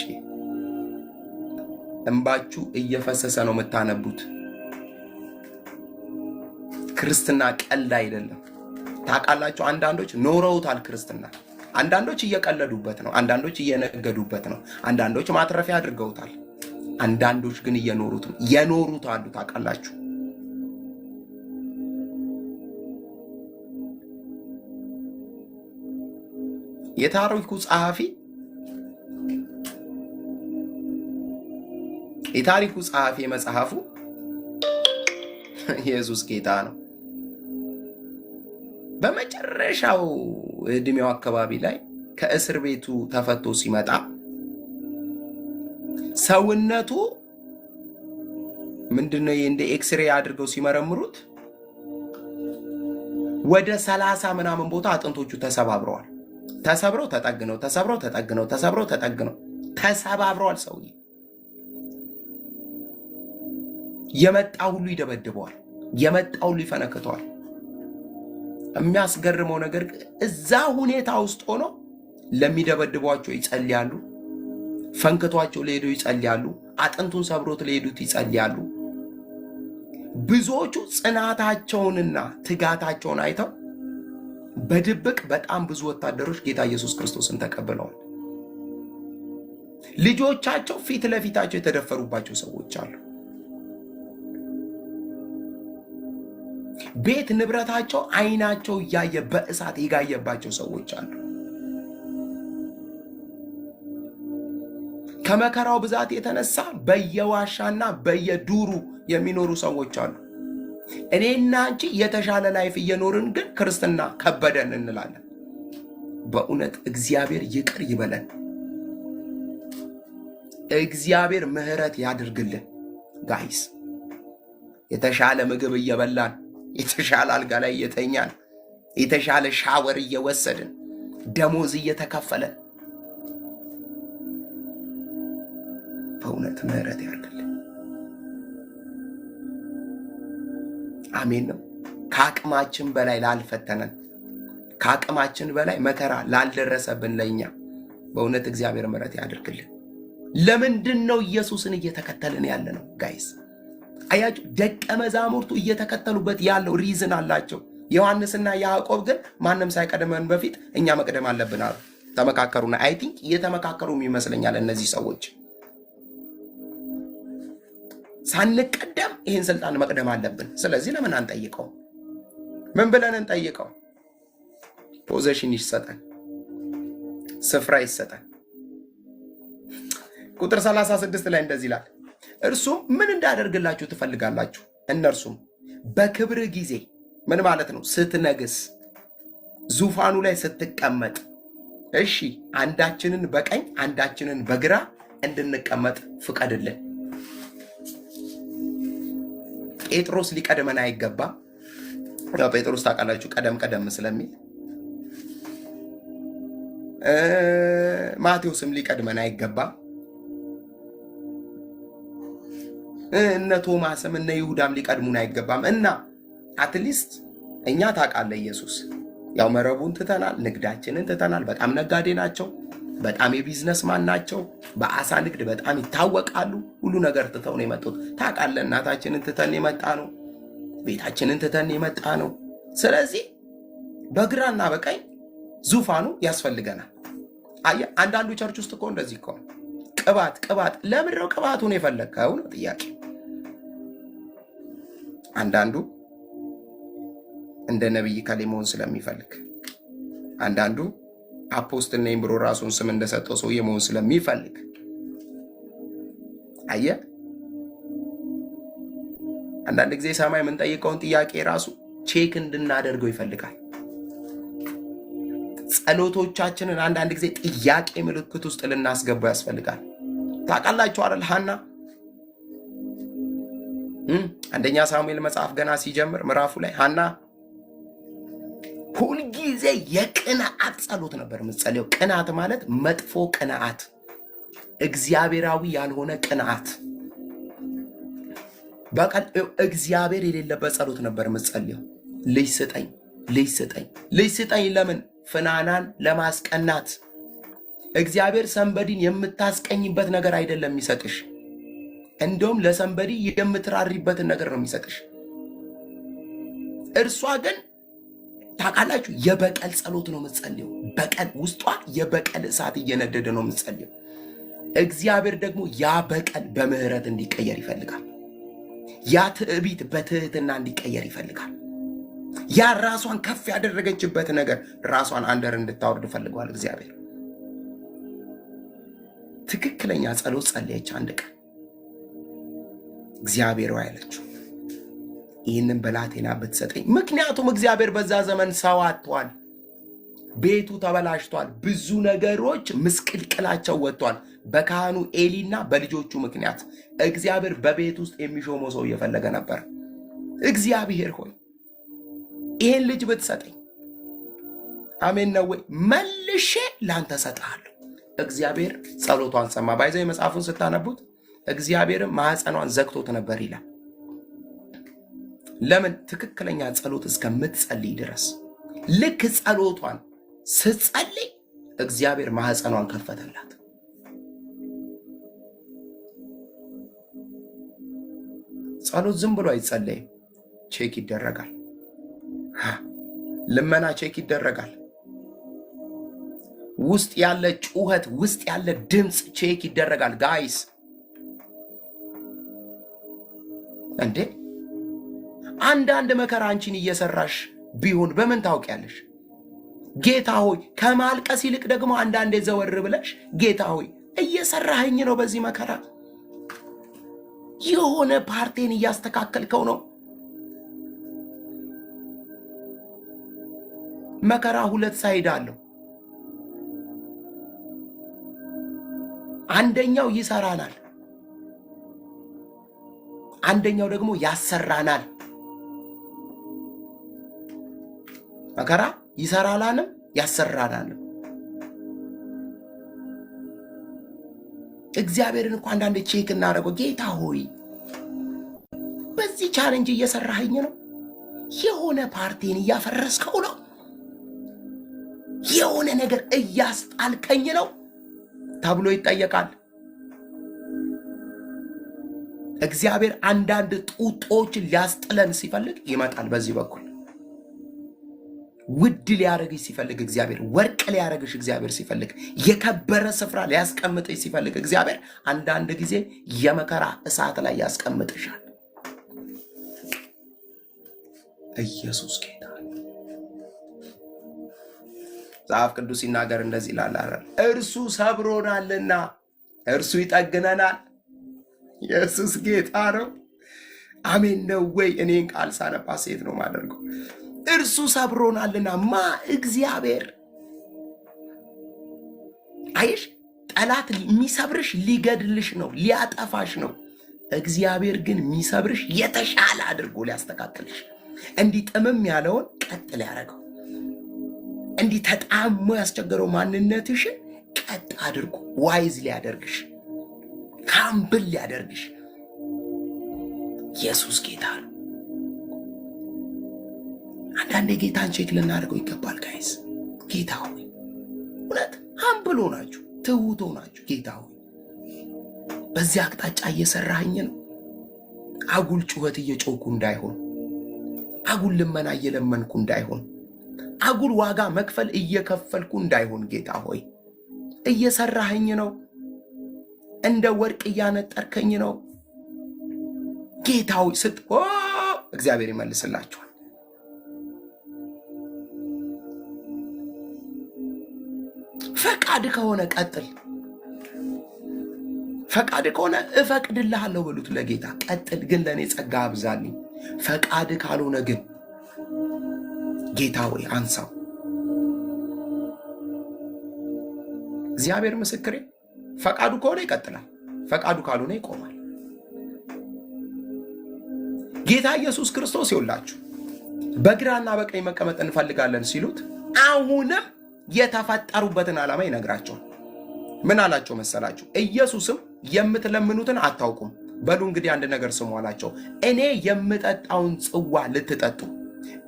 እንባችሁ እየፈሰሰ ነው የምታነቡት። ክርስትና ቀልድ አይደለም። ታውቃላችሁ፣ አንዳንዶች ኖረውታል ክርስትና። አንዳንዶች እየቀለዱበት ነው፣ አንዳንዶች እየነገዱበት ነው፣ አንዳንዶች ማትረፊያ አድርገውታል። አንዳንዶች ግን የኖሩት አሉ። ታውቃላችሁ፣ የታሪኩ ጸሐፊ መጽሐፉ ኢየሱስ ጌታ ነው። በመጨረሻው እድሜው አካባቢ ላይ ከእስር ቤቱ ተፈቶ ሲመጣ ሰውነቱ ምንድነው እንደ ኤክስሬ አድርገው ሲመረምሩት ወደ 30 ምናምን ቦታ አጥንቶቹ ተሰባብረዋል። ተሰብረው ተሰባብረዋል። ሰውዬ የመጣ ሁሉ ይደበድበዋል፣ የመጣ ሁሉ ይፈነክተዋል። የሚያስገርመው ነገር እዛ ሁኔታ ውስጥ ሆኖ ለሚደበድቧቸው ይጸልያሉ፣ ፈንክቷቸው ለሄዱ ይጸልያሉ፣ አጥንቱን ሰብሮት ለሄዱት ይጸልያሉ። ብዙዎቹ ጽናታቸውንና ትጋታቸውን አይተው በድብቅ በጣም ብዙ ወታደሮች ጌታ ኢየሱስ ክርስቶስን ተቀብለዋል። ልጆቻቸው ፊት ለፊታቸው የተደፈሩባቸው ሰዎች አሉ። ቤት ንብረታቸው አይናቸው እያየ በእሳት የጋየባቸው ሰዎች አሉ። ከመከራው ብዛት የተነሳ በየዋሻና በየዱሩ የሚኖሩ ሰዎች አሉ። እኔና አንቺ የተሻለ ላይፍ እየኖርን ግን ክርስትና ከበደን እንላለን። በእውነት እግዚአብሔር ይቅር ይበለን። እግዚአብሔር ምሕረት ያድርግልን። ጋይስ የተሻለ ምግብ እየበላን፣ የተሻለ አልጋ ላይ እየተኛን፣ የተሻለ ሻወር እየወሰድን፣ ደሞዝ እየተከፈለን በእውነት ምሕረት ያድርግልን። አሜን ነው። ከአቅማችን በላይ ላልፈተነን፣ ከአቅማችን በላይ መከራ ላልደረሰብን ለኛ በእውነት እግዚአብሔር ምሕረት ያድርግልን። ለምንድን ነው ኢየሱስን እየተከተልን ያለ ነው? ጋይስ አያችሁ፣ ደቀ መዛሙርቱ እየተከተሉበት ያለው ሪዝን አላቸው። ዮሐንስና ያዕቆብ ግን ማንም ሳይቀድመን በፊት እኛ መቅደም አለብን አሉ። ተመካከሩና አይ ቲንክ እየተመካከሩም ይመስለኛል እነዚህ ሰዎች። ሳንቀደም ይህን ስልጣን መቅደም አለብን። ስለዚህ ለምን አንጠይቀው? ምን ብለን እንጠይቀው? ፖዚሽን ይሰጠን፣ ስፍራ ይሰጠን። ቁጥር 36 ላይ እንደዚህ ይላል፣ እርሱም ምን እንዳደርግላችሁ ትፈልጋላችሁ? እነርሱም በክብር ጊዜ፣ ምን ማለት ነው? ስትነግስ፣ ዙፋኑ ላይ ስትቀመጥ፣ እሺ አንዳችንን በቀኝ አንዳችንን በግራ እንድንቀመጥ ፍቀድልን። ጴጥሮስ ሊቀድመን አይገባም። ያው ጴጥሮስ ታውቃላችሁ ቀደም ስለሚል ማቴዎስም ሊቀድመን አይገባም። እነ ቶማስም እነ ይሁዳም ሊቀድሙን አይገባም። እና አትሊስት እኛ ታውቃለህ ኢየሱስ ያው መረቡን ትተናል፣ ንግዳችንን ትተናል። በጣም ነጋዴ ናቸው፣ በጣም የቢዝነስ ማን ናቸው። በአሳ ንግድ በጣም ይታወቃሉ። ሁሉ ነገር ትተው ነው የመጡት። ታውቃለህ እናታችንን ትተን የመጣ ነው፣ ቤታችንን ትተን የመጣ ነው። ስለዚህ በግራና በቀኝ ዙፋኑ ያስፈልገናል። አየህ አንዳንዱ ቸርች ውስጥ እኮ እንደዚህ እኮ ቅባት ለምንድን ነው ቅባቱን የፈለግከው ነው ጥያቄ። አንዳንዱ እንደ ነብይ ከሌ መሆን ስለሚፈልግ፣ አንዳንዱ አፖስትል ነኝ ብሎ ራሱን ስም እንደሰጠው ሰውዬ መሆን ስለሚፈልግ። አየህ አንዳንድ ጊዜ ሰማይ የምንጠይቀውን ጥያቄ ራሱ ቼክ እንድናደርገው ይፈልጋል። ጸሎቶቻችንን አንዳንድ ጊዜ ጥያቄ ምልክት ውስጥ ልናስገባው ያስፈልጋል። ታውቃላችሁ አይደል ሐና አንደኛ ሳሙኤል መጽሐፍ ገና ሲጀምር ምዕራፉ ላይ ሐና ሁልጊዜ የቅንዓት ጸሎት ነበር የምትጸልየው። ቅንዓት ማለት መጥፎ ቅንዓት፣ እግዚአብሔራዊ ያልሆነ ቅንዓት፣ በቃ እግዚአብሔር የሌለበት ጸሎት ነበር የምትጸልየው። ልጅ ስጠኝ፣ ልጅ ስጠኝ፣ ልጅ ስጠኝ። ለምን? ፍናናን ለማስቀናት። እግዚአብሔር ሰንበዲን የምታስቀኝበት ነገር አይደለም የሚሰጥሽ፣ እንደውም ለሰንበዲ የምትራሪበትን ነገር ነው የሚሰጥሽ። እርሷ ግን ታውቃላችሁ የበቀል ጸሎት ነው የምትጸልየው። በቀል ውስጧ የበቀል እሳት እየነደደ ነው የምትጸልየው። እግዚአብሔር ደግሞ ያ በቀል በምህረት እንዲቀየር ይፈልጋል። ያ ትዕቢት በትህትና እንዲቀየር ይፈልጋል። ያ ራሷን ከፍ ያደረገችበት ነገር ራሷን አንደር እንድታወርድ ፈልጓል እግዚአብሔር። ትክክለኛ ጸሎት ጸለየች። አንድ ቀን እግዚአብሔር ያለችው ይህንን ብላቴና ብትሰጠኝ። ምክንያቱም እግዚአብሔር በዛ ዘመን ሰው አጥቷል፣ ቤቱ ተበላሽቷል፣ ብዙ ነገሮች ምስቅልቅላቸው ወጥቷል። በካህኑ ኤሊና በልጆቹ ምክንያት እግዚአብሔር በቤት ውስጥ የሚሾመው ሰው እየፈለገ ነበር። እግዚአብሔር ሆይ ይህን ልጅ ብትሰጠኝ፣ አሜን ነው ወይ? መልሼ ላንተ ሰጥሃለሁ። እግዚአብሔር ጸሎቷን ሰማ። ባይዘው መጽሐፉን ስታነቡት እግዚአብሔርም ማኅፀኗን ዘግቶት ነበር ይላል። ለምን? ትክክለኛ ጸሎት እስከምትጸልይ ድረስ። ልክ ጸሎቷን ስትጸልይ እግዚአብሔር ማኅፀኗን ከፈተላት። ጸሎት ዝም ብሎ አይጸለይም፣ ቼክ ይደረጋል። ልመና ቼክ ይደረጋል። ውስጥ ያለ ጩኸት፣ ውስጥ ያለ ድምፅ ቼክ ይደረጋል። ጋይስ እንዴ አንዳንድ መከራ አንቺን እየሰራሽ ቢሆን በምን ታውቂያለሽ? ጌታ ሆይ ከማልቀስ ይልቅ ደግሞ አንዳንዴ ዘወር ብለሽ ጌታ ሆይ እየሰራኸኝ ነው፣ በዚህ መከራ የሆነ ፓርቴን እያስተካከልከው ነው። መከራ ሁለት ሳይድ አለው። አንደኛው ይሰራናል፣ አንደኛው ደግሞ ያሰራናል። መከራ ይሰራናልም ያሰራናልም። እግዚአብሔርን እኮ አንዳንድ ቼክ እናደርገው። ጌታ ሆይ በዚህ ቻሌንጅ እየሰራኸኝ ነው፣ የሆነ ፓርቲን እያፈረስከው ነው፣ የሆነ ነገር እያስጣልከኝ ነው ተብሎ ይጠየቃል። እግዚአብሔር አንዳንድ ጡጦችን ሊያስጥለን ሲፈልግ ይመጣል። በዚህ በኩል ውድ ሊያረግሽ ሲፈልግ እግዚአብሔር፣ ወርቅ ሊያረግሽ እግዚአብሔር ሲፈልግ፣ የከበረ ስፍራ ሊያስቀምጥሽ ሲፈልግ እግዚአብሔር አንዳንድ ጊዜ የመከራ እሳት ላይ ያስቀምጥሻል። ኢየሱስ ጌታ። መጽሐፍ ቅዱስ ሲናገር እንደዚህ ይላል፣ እርሱ ሰብሮናልና እርሱ ይጠግነናል። ኢየሱስ ጌታ ነው። አሜን ነው ወይ? እኔን ቃል ሳነባ ሴት ነው ማደርገው። እርሱ ሰብሮናልና እግዚአብሔር። አይሽ ጠላት የሚሰብርሽ ሊገድልሽ ነው፣ ሊያጠፋሽ ነው። እግዚአብሔር ግን የሚሰብርሽ የተሻለ አድርጎ ሊያስተካክልሽ፣ እንዲህ ጥምም ያለውን ቀጥ ሊያደርገው። እንዲህ ተጣሞ ያስቸገረው ማንነትሽን ቀጥ አድርጎ ዋይዝ ሊያደርግሽ ካምብል ሊያደርግሽ ኢየሱስ ጌታ ነው። አንዳንዴ ጌታን ቼክ ልናደርገው ይገባል ጋይስ። ጌታ ሆይ እውነት ሃምብል ሆናችሁ ትሁት ሆናችሁ ጌታ ሆይ በዚህ አቅጣጫ እየሰራኸኝ ነው። አጉል ጩኸት እየጮኩ እንዳይሆን፣ አጉል ልመና እየለመንኩ እንዳይሆን፣ አጉል ዋጋ መክፈል እየከፈልኩ እንዳይሆን ጌታ ሆይ እየሰራኸኝ ነው። እንደ ወርቅ እያነጠርከኝ ነው ጌታ ሆይ እግዚአብሔር ይመልስላችኋል። ፈቃድ ከሆነ ቀጥል። ፈቃድ ከሆነ እፈቅድልሃለሁ በሉት ለጌታ። ቀጥል ግን ለእኔ ጸጋ አብዛልኝ። ፈቃድ ካልሆነ ግን ጌታ ሆይ አንሳው። እግዚአብሔር ምስክሬ፣ ፈቃዱ ከሆነ ይቀጥላል፣ ፈቃዱ ካልሆነ ይቆማል። ጌታ ኢየሱስ ክርስቶስ ይውላችሁ በግራና በቀኝ መቀመጥ እንፈልጋለን ሲሉት አሁንም የተፈጠሩበትን ዓላማ ይነግራቸዋል። ምን አላቸው መሰላችሁ? ኢየሱስም የምትለምኑትን አታውቁም፣ በሉ እንግዲህ አንድ ነገር ስሙ አላቸው። እኔ የምጠጣውን ጽዋ ልትጠጡ፣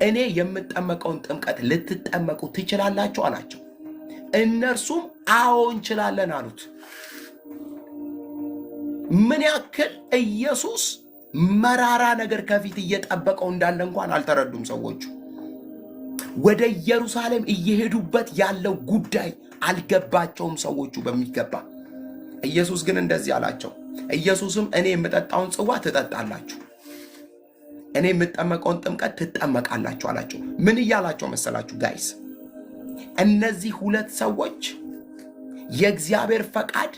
እኔ የምጠመቀውን ጥምቀት ልትጠመቁ ትችላላችሁ አላቸው። እነርሱም አዎ እንችላለን አሉት። ምን ያክል ኢየሱስ መራራ ነገር ከፊት እየጠበቀው እንዳለ እንኳን አልተረዱም ሰዎቹ። ወደ ኢየሩሳሌም እየሄዱበት ያለው ጉዳይ አልገባቸውም ሰዎቹ በሚገባ። ኢየሱስ ግን እንደዚህ አላቸው። ኢየሱስም እኔ የምጠጣውን ጽዋ ትጠጣላችሁ፣ እኔ የምጠመቀውን ጥምቀት ትጠመቃላችሁ አላቸው። ምን እያላቸው መሰላችሁ ጋይስ? እነዚህ ሁለት ሰዎች የእግዚአብሔር ፈቃድ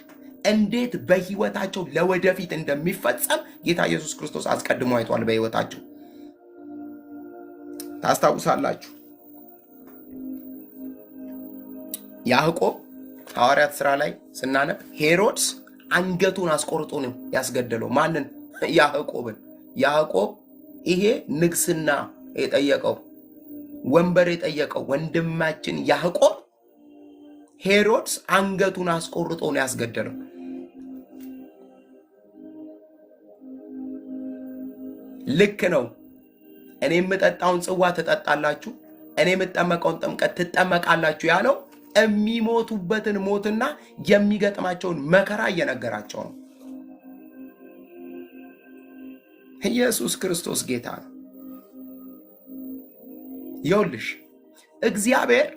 እንዴት በህይወታቸው ለወደፊት እንደሚፈጸም ጌታ ኢየሱስ ክርስቶስ አስቀድሞ አይቷል። በህይወታቸው ታስታውሳላችሁ። ያዕቆብ ሐዋርያት ሥራ ላይ ስናነብ ሄሮድስ አንገቱን አስቆርጦ ነው ያስገደለው። ማንን? ያዕቆብን። ያዕቆብ ይሄ ንግስና የጠየቀው ወንበር የጠየቀው ወንድማችን ያዕቆብ ሄሮድስ አንገቱን አስቆርጦ ነው ያስገደለው። ልክ ነው። እኔ የምጠጣውን ጽዋ ትጠጣላችሁ፣ እኔ የምጠመቀውን ጥምቀት ትጠመቃላችሁ ያለው የሚሞቱበትን ሞትና የሚገጥማቸውን መከራ እየነገራቸው ነው። ኢየሱስ ክርስቶስ ጌታ ነው። ይኸውልሽ እግዚአብሔር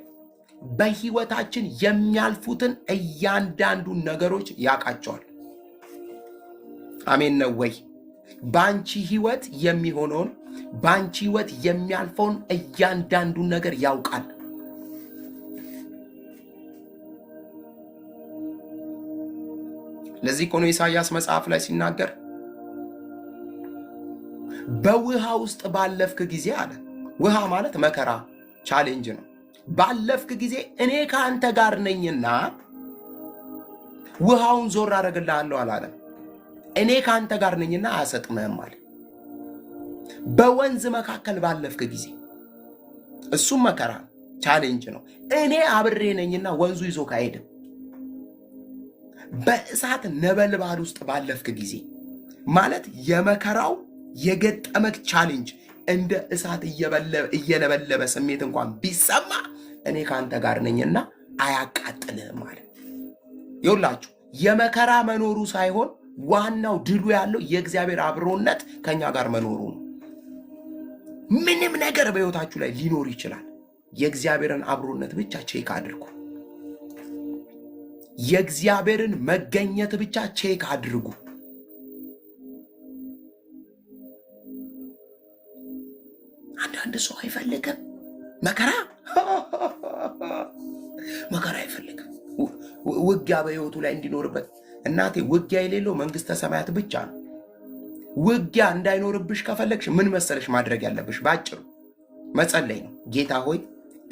በህይወታችን የሚያልፉትን እያንዳንዱን ነገሮች ያውቃቸዋል። አሜን ነው ወይ? በአንቺ ህይወት የሚሆነውን በአንቺ ህይወት የሚያልፈውን እያንዳንዱን ነገር ያውቃል። ለዚህ እኮ ነው ኢሳይያስ መጽሐፍ ላይ ሲናገር በውሃ ውስጥ ባለፍክ ጊዜ አለ። ውሃ ማለት መከራ ቻሌንጅ ነው። ባለፍክ ጊዜ እኔ ከአንተ ጋር ነኝና ውሃውን ዞር አደርግልሃለሁ አላለም። እኔ ከአንተ ጋር ነኝና አያሰጥምህም አለ። በወንዝ መካከል ባለፍክ ጊዜ እሱም መከራ ቻሌንጅ ነው። እኔ አብሬ ነኝና ወንዙ ይዞ ካሄድም በእሳት ነበልባል ውስጥ ባለፍክ ጊዜ ማለት የመከራው የገጠመክ ቻሌንጅ እንደ እሳት እየለበለበ ስሜት እንኳን ቢሰማ እኔ ካንተ ጋር ነኝና አያቃጥልህም ማለት። ይኸውላችሁ የመከራ መኖሩ ሳይሆን ዋናው ድሉ ያለው የእግዚአብሔር አብሮነት ከኛ ጋር መኖሩ ነው። ምንም ነገር በሕይወታችሁ ላይ ሊኖር ይችላል። የእግዚአብሔርን አብሮነት ብቻ ቼክ አድርጉ። የእግዚአብሔርን መገኘት ብቻ ቼክ አድርጉ። አንዳንድ ሰው አይፈልግም መከራ አይፈልግም። ውጊያ በሕይወቱ ላይ እንዲኖርበት። እናቴ ውጊያ የሌለው መንግስተ ሰማያት ብቻ ነው። ውጊያ እንዳይኖርብሽ ከፈለግሽ ምን መሰለሽ ማድረግ ያለብሽ? ባጭሩ መጸለይ ነው። ጌታ ሆይ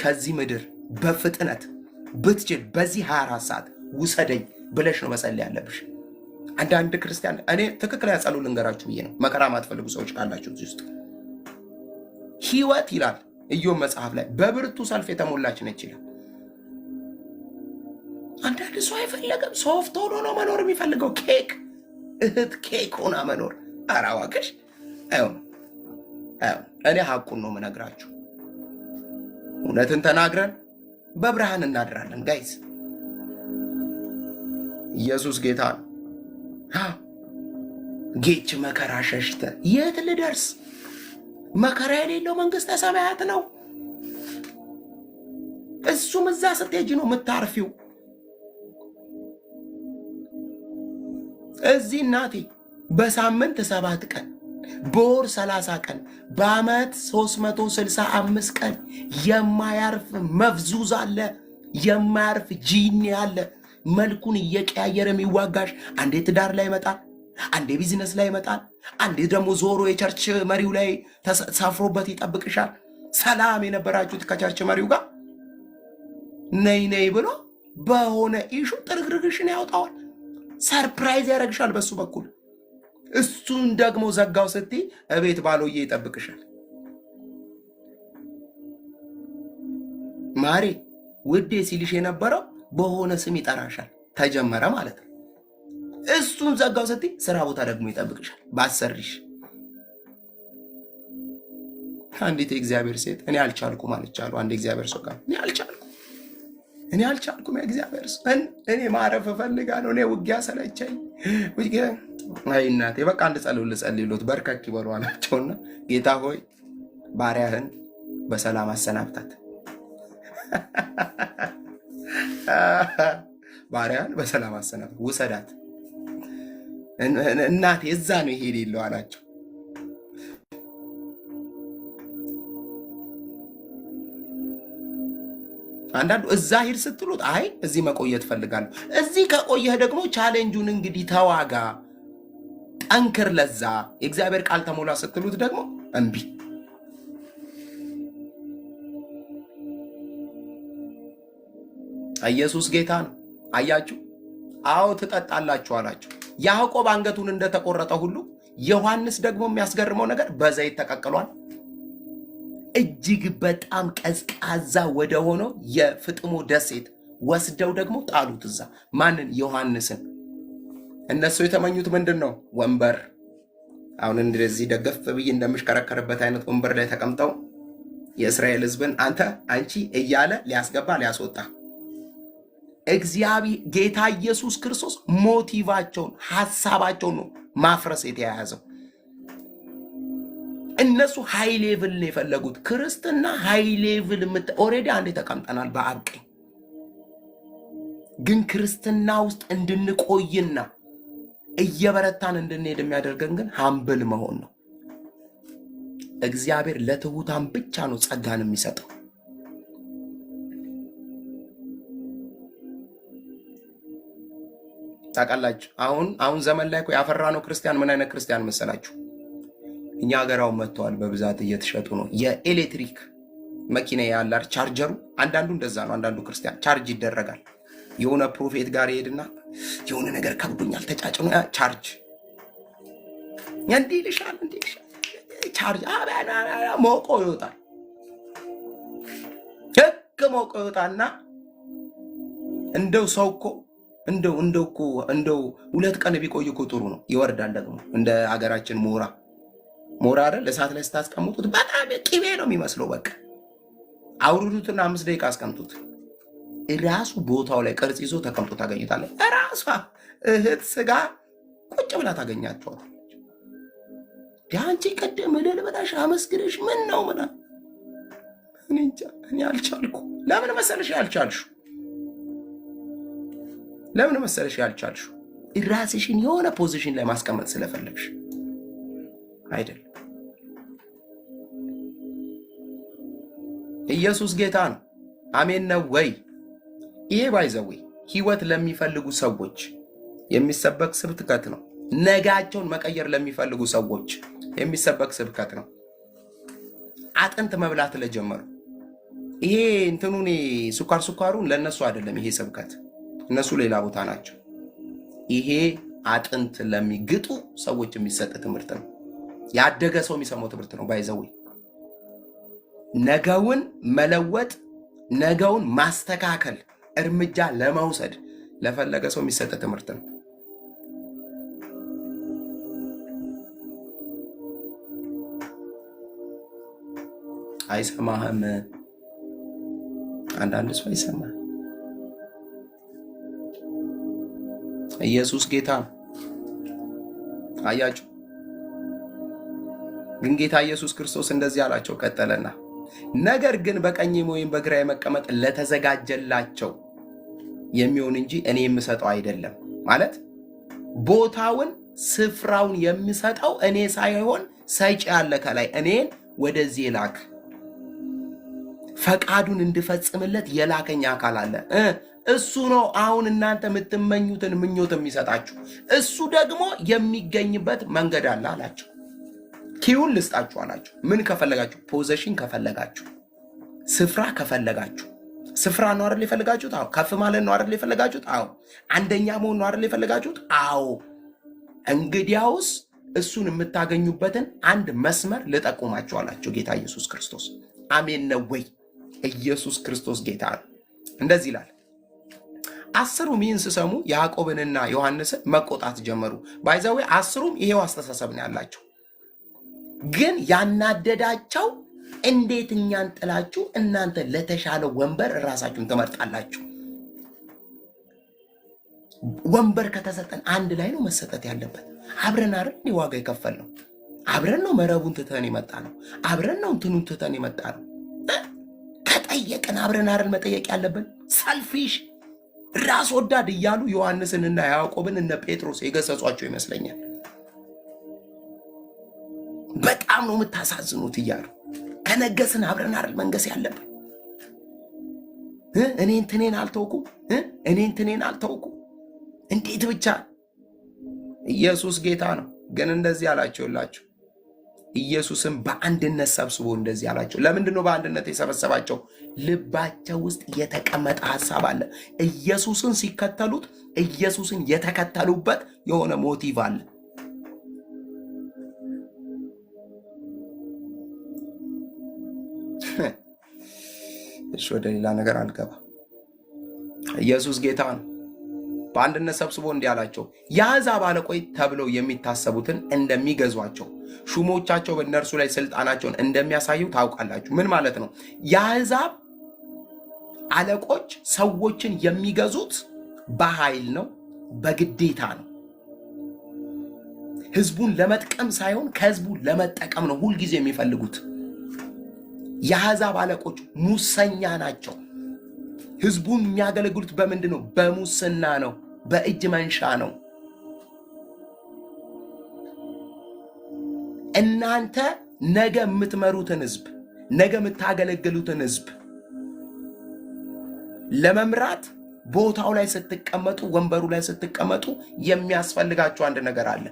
ከዚህ ምድር በፍጥነት ብትችል በዚህ 24 ሰዓት ውሰደኝ ብለሽ ነው መጸለይ ያለብሽ። አንዳንድ ክርስቲያን እኔ ትክክል ያጸሉ ልንገራችሁ ብዬ ነው። መከራ ማትፈልጉ ሰዎች ካላችሁ እዚህ ውስጥ ህይወት ይላል ኢዮብ መጽሐፍ ላይ በብርቱ ሰልፍ የተሞላች ነች ይላል። አንዳንድ ሰው አይፈለግም። ሶፍት ሆኖ ነው መኖር የሚፈልገው። ኬክ እህት ኬክ ሆና መኖር አራዋከሽ አይሆን። እኔ ሐቁን ነው የምነግራችሁ። እውነትን ተናግረን በብርሃን እናድራለን። ጋይስ ኢየሱስ ጌታ ነው። ጌች መከራ ሸሽተ የት ልደርስ? መከራ የሌለው መንግስተ ሰማያት ነው። እሱም እዛ ስትሄጂ ነው የምታርፊው። እዚህ እናቴ በሳምንት 7 ቀን፣ በወር 30 ቀን፣ በአመት 365 ቀን የማያርፍ መፍዙዝ አለ፣ የማያርፍ ጂኒ አለ። መልኩን እየቀያየረ የሚዋጋሽ አንዴ ትዳር ላይ ይመጣል፣ አንዴ ቢዝነስ ላይ ይመጣል፣ አንዴ ደግሞ ዞሮ የቸርች መሪው ላይ ተሳፍሮበት ይጠብቅሻል። ሰላም የነበራችሁት ከቸርች መሪው ጋር ነይ ነይ ብሎ በሆነ ኢሹ ጥርግርግሽን ያወጣዋል። ሰርፕራይዝ ያደርግሻል በሱ በኩል። እሱን ደግሞ ዘጋው ስትይ እቤት ባሎዬ ይጠብቅሻል። ማሬ ውዴ ሲልሽ የነበረው በሆነ ስም ይጠራሻል። ተጀመረ ማለት ነው። እሱን ዘጋው ስትይ ስራ ቦታ ደግሞ ይጠብቅሻል ባሰሪሽ። አንዲት የእግዚአብሔር ሴት እኔ አልቻልኩም አለቻለሁ። አንድ የእግዚአብሔር ሰው ጋር እኔ አልቻልኩም የእግዚአብሔር ሰው እኔ ማረፍ እፈልጋለሁ፣ እኔ ውጊያ ሰለቸኝ። አይ እናቴ በቃ አንድ ጸሎት ልጸልይሎት በርከክ ይበሉ አላቸውና ጌታ ሆይ ባሪያህን በሰላም አሰናብታት፣ ባሪያህን በሰላም አሰናብታት፣ ውሰዳት እናቴ እዛ ነው ይሄድ የለው አላቸው። አንዳንዱ እዛ ሂድ ስትሉት አይ እዚህ መቆየት ፈልጋለሁ። እዚህ ከቆየህ ደግሞ ቻሌንጁን እንግዲህ ተዋጋ፣ ጠንክር፣ ለዛ የእግዚአብሔር ቃል ተሞላ ስትሉት ደግሞ እምቢ። ኢየሱስ ጌታ ነው። አያችሁ? አዎ ትጠጣላችሁ አላቸው። ያዕቆብ አንገቱን እንደተቆረጠ ሁሉ ዮሐንስ ደግሞ የሚያስገርመው ነገር በዘይት ተቀቅሏል። እጅግ በጣም ቀዝቃዛ ወደ ሆነው የፍጥሞ ደሴት ወስደው ደግሞ ጣሉት። እዛ ማንን? ዮሐንስን። እነሱ የተመኙት ምንድን ነው? ወንበር። አሁን እንደዚህ ደገፍ ብዬ እንደምሽከረከርበት አይነት ወንበር ላይ ተቀምጠው የእስራኤል ሕዝብን አንተ አንቺ እያለ ሊያስገባ ሊያስወጣ። እግዚአብሔር ጌታ ኢየሱስ ክርስቶስ ሞቲቫቸውን ሐሳባቸውን ነው ማፍረስ የተያያዘው። እነሱ ሃይ ሌቭል ነው የፈለጉት። ክርስትና ሃይ ሌቭል ኦልሬዲ አንዴ ተቀምጠናል በአብ ቀኝ። ግን ክርስትና ውስጥ እንድንቆይና እየበረታን እንድንሄድ የሚያደርገን ግን ሀምብል መሆን ነው። እግዚአብሔር ለትሑታን ብቻ ነው ጸጋን የሚሰጠው። ታውቃላችሁ አሁን ዘመን ላይ ያፈራነው ክርስቲያን ምን አይነት ክርስቲያን መሰላችሁ? እኛ ሀገራው መጥተዋል፣ በብዛት እየተሸጡ ነው። የኤሌክትሪክ መኪና ያላር ቻርጀሩ አንዳንዱ እንደዛ ነው። አንዳንዱ ክርስቲያን ቻርጅ ይደረጋል። የሆነ ፕሮፌት ጋር ይሄድና የሆነ ነገር ከብዶኛል ተጫጭኖ ቻርጅ እንዲህ ይልሻል ቻርጅ ሞቆ ይወጣል። ህግ ሞቆ ይወጣና እንደው ሰው እኮ እንደው 2 ቀን ቢቆይ እኮ ጥሩ ነው። ይወርዳል ደግሞ እንደ ሀገራችን ሞራ አይደል? እሳት ላይ ስታስቀምጡት በጣም ቅቤ ነው የሚመስለው። በቃ አውርዱትና 5 ደቂቃ አስቀምጡት። ራሱ ቦታው ላይ ቅርጽ ይዞ ተቀምጦ ታገኙታለህ። ራሷ እህት ስጋ ቁጭ ብላ ታገኛቸዋለች። ዳንቺ ቀደም እልል ብለሽ አመስግነሽ ምን ነው ምናምን እኔ አልቻልኩ። ለምን መሰለሽ ያልቻልሽው? ራስሽን የሆነ ፖዚሽን ላይ ማስቀመጥ ስለፈለግሽ አይደለም። ኢየሱስ ጌታ ነው። አሜን ነው ወይ? ይሄ ባይዘዌ ህይወት ለሚፈልጉ ሰዎች የሚሰበክ ስብከት ነው። ነጋቸውን መቀየር ለሚፈልጉ ሰዎች የሚሰበክ ስብከት ነው። አጥንት መብላት ለጀመሩ ይሄ እንትኑን ሱካሩን ለነሱ አይደለም ይሄ ስብከት። እነሱ ሌላ ቦታ ናቸው። ይሄ አጥንት ለሚግጡ ሰዎች የሚሰጥ ትምህርት ነው። ያደገ ሰው የሚሰማው ትምህርት ነው። ባይዘዌ ነገውን መለወጥ፣ ነገውን ማስተካከል፣ እርምጃ ለመውሰድ ለፈለገ ሰው የሚሰጥ ትምህርት ነው። አይሰማህም። አንዳንድ ሰው አይሰማህ። ኢየሱስ ጌታ ነው። አያችሁ። ግን ጌታ ኢየሱስ ክርስቶስ እንደዚህ አላቸው። ቀጠለና ነገር ግን በቀኝም ወይም በግራ መቀመጥ ለተዘጋጀላቸው የሚሆን እንጂ እኔ የምሰጠው አይደለም። ማለት ቦታውን ስፍራውን የምሰጠው እኔ ሳይሆን ሰጪ ያለ ከላይ እኔን ወደዚህ ላክ ፈቃዱን እንድፈጽምለት የላከኝ አካል አለ። እሱ ነው አሁን እናንተ የምትመኙትን ምኞት የሚሰጣችሁ። እሱ ደግሞ የሚገኝበት መንገድ አለ አላቸው። ኪውን ልስጣችሁ አላቸው። ምን ከፈለጋችሁ? ፖዚሽን ከፈለጋችሁ፣ ስፍራ ከፈለጋችሁ። ስፍራ ነው አይደል የፈለጋችሁት? አዎ። ከፍ ማለት ነው አይደል የፈለጋችሁት? አዎ። አንደኛ መሆን ነው አይደል የፈለጋችሁት? አዎ። እንግዲያውስ እሱን የምታገኙበትን አንድ መስመር ልጠቁማችሁ አላቸው ጌታ ኢየሱስ ክርስቶስ። አሜን ነው ወይ? ኢየሱስ ክርስቶስ ጌታ ነው። እንደዚህ ይላል። አስሩም ይህን ሲሰሙ ያዕቆብንና ዮሐንስን መቆጣት ጀመሩ። ባይዛዌ አስሩም ይሄው አስተሳሰብ ነው ያላቸው። ግን ያናደዳቸው እንዴት እኛን ጥላችሁ እናንተ ለተሻለ ወንበር ራሳችሁን ትመርጣላችሁ? ወንበር ከተሰጠን አንድ ላይ ነው መሰጠት ያለበት። አብረን አይደል ዋጋ የከፈል ነው። አብረን ነው መረቡን ትተን የመጣ ነው። አብረን ነው እንትኑን ትተን የመጣ ነው። ከጠየቅን አብረን አይደል መጠየቅ ያለብን? ሰልፊሽ ራስ ወዳድ እያሉ ዮሐንስንና ያዕቆብን እነ ጴጥሮስ የገሰጿቸው ይመስለኛል። በጣም ነው የምታሳዝኑት እያሉ ከነገስን አብረን አይደል መንገስ ያለብን? እኔ እንትኔን አልተውኩም፣ እኔ እንትኔን አልተውኩም። እንዴት ብቻ ኢየሱስ ጌታ ነው። ግን እንደዚህ አላቸውላችሁ። ኢየሱስን በአንድነት ሰብስቦ እንደዚህ አላቸው። ለምንድን ነው በአንድነት የሰበሰባቸው? ልባቸው ውስጥ የተቀመጠ ሐሳብ አለ። ኢየሱስን ሲከተሉት ኢየሱስን የተከተሉበት የሆነ ሞቲቭ አለ። እሺ፣ ወደ ሌላ ነገር አልገባ። ኢየሱስ ጌታ ነው። በአንድነት ሰብስቦ እንዲህ አላቸው። የአሕዛብ አለቆች ተብለው የሚታሰቡትን እንደሚገዟቸው ሹሞቻቸው በእነርሱ ላይ ስልጣናቸውን እንደሚያሳዩ ታውቃላችሁ። ምን ማለት ነው? የአሕዛብ አለቆች ሰዎችን የሚገዙት በኃይል ነው፣ በግዴታ ነው። ህዝቡን ለመጥቀም ሳይሆን ከህዝቡ ለመጠቀም ነው ሁልጊዜ የሚፈልጉት። የአሕዛብ አለቆች ሙሰኛ ናቸው። ህዝቡን የሚያገለግሉት በምንድን ነው? በሙስና ነው፣ በእጅ መንሻ ነው። እናንተ ነገ የምትመሩትን ህዝብ፣ ነገ የምታገለግሉትን ህዝብ ለመምራት ቦታው ላይ ስትቀመጡ፣ ወንበሩ ላይ ስትቀመጡ የሚያስፈልጋችሁ አንድ ነገር አለ።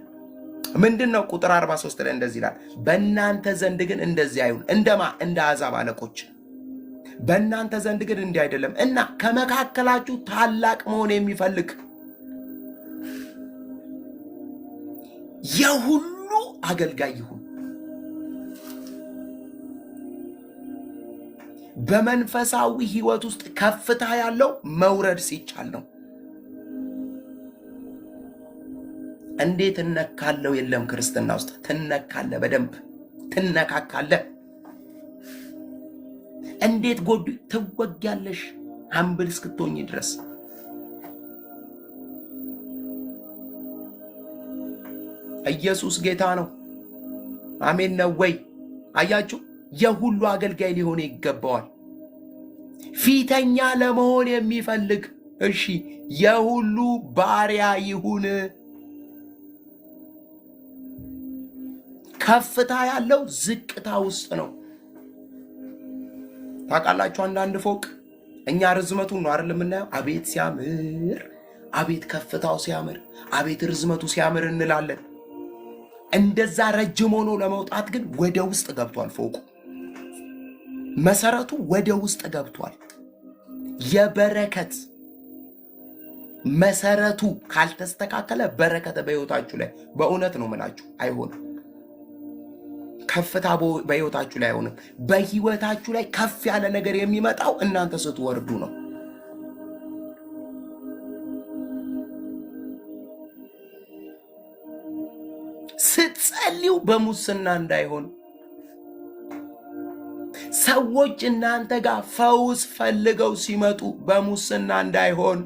ምንድን ነው? ቁጥር 43 ላይ እንደዚህ ይላል፣ በእናንተ ዘንድ ግን እንደዚህ አይሁን። እንደማ? እንደ አሕዛብ አለቆች። በእናንተ ዘንድ ግን እንዲህ አይደለም። እና ከመካከላችሁ ታላቅ መሆን የሚፈልግ የሁሉ አገልጋይ ይሁን። በመንፈሳዊ ህይወት ውስጥ ከፍታ ያለው መውረድ ሲቻል ነው። እንዴት እነካለው? የለም ክርስትና ውስጥ ትነካለ፣ በደንብ ትነካካለ። እንዴት ጎዱ ትወጊያለሽ፣ አምብል እስክትሆኝ ድረስ። ኢየሱስ ጌታ ነው። አሜን ነው ወይ? አያችሁ፣ የሁሉ አገልጋይ ሊሆን ይገባዋል። ፊተኛ ለመሆን የሚፈልግ እሺ፣ የሁሉ ባሪያ ይሁን። ከፍታ ያለው ዝቅታ ውስጥ ነው። ታውቃላችሁ፣ አንዳንድ ፎቅ እኛ ርዝመቱን ነው አይደል የምናየው። አቤት ሲያምር፣ አቤት ከፍታው ሲያምር፣ አቤት ርዝመቱ ሲያምር እንላለን። እንደዛ ረጅም ሆኖ ለመውጣት ግን ወደ ውስጥ ገብቷል። ፎቁ መሰረቱ ወደ ውስጥ ገብቷል። የበረከት መሰረቱ ካልተስተካከለ በረከት በህይወታችሁ ላይ በእውነት ነው የምላችሁ አይሆንም። ከፍታ በህይወታችሁ ላይ አይሆንም። በህይወታችሁ ላይ ከፍ ያለ ነገር የሚመጣው እናንተ ስትወርዱ ነው። ስትጸልዩ በሙስና እንዳይሆን፣ ሰዎች እናንተ ጋር ፈውስ ፈልገው ሲመጡ በሙስና እንዳይሆን፣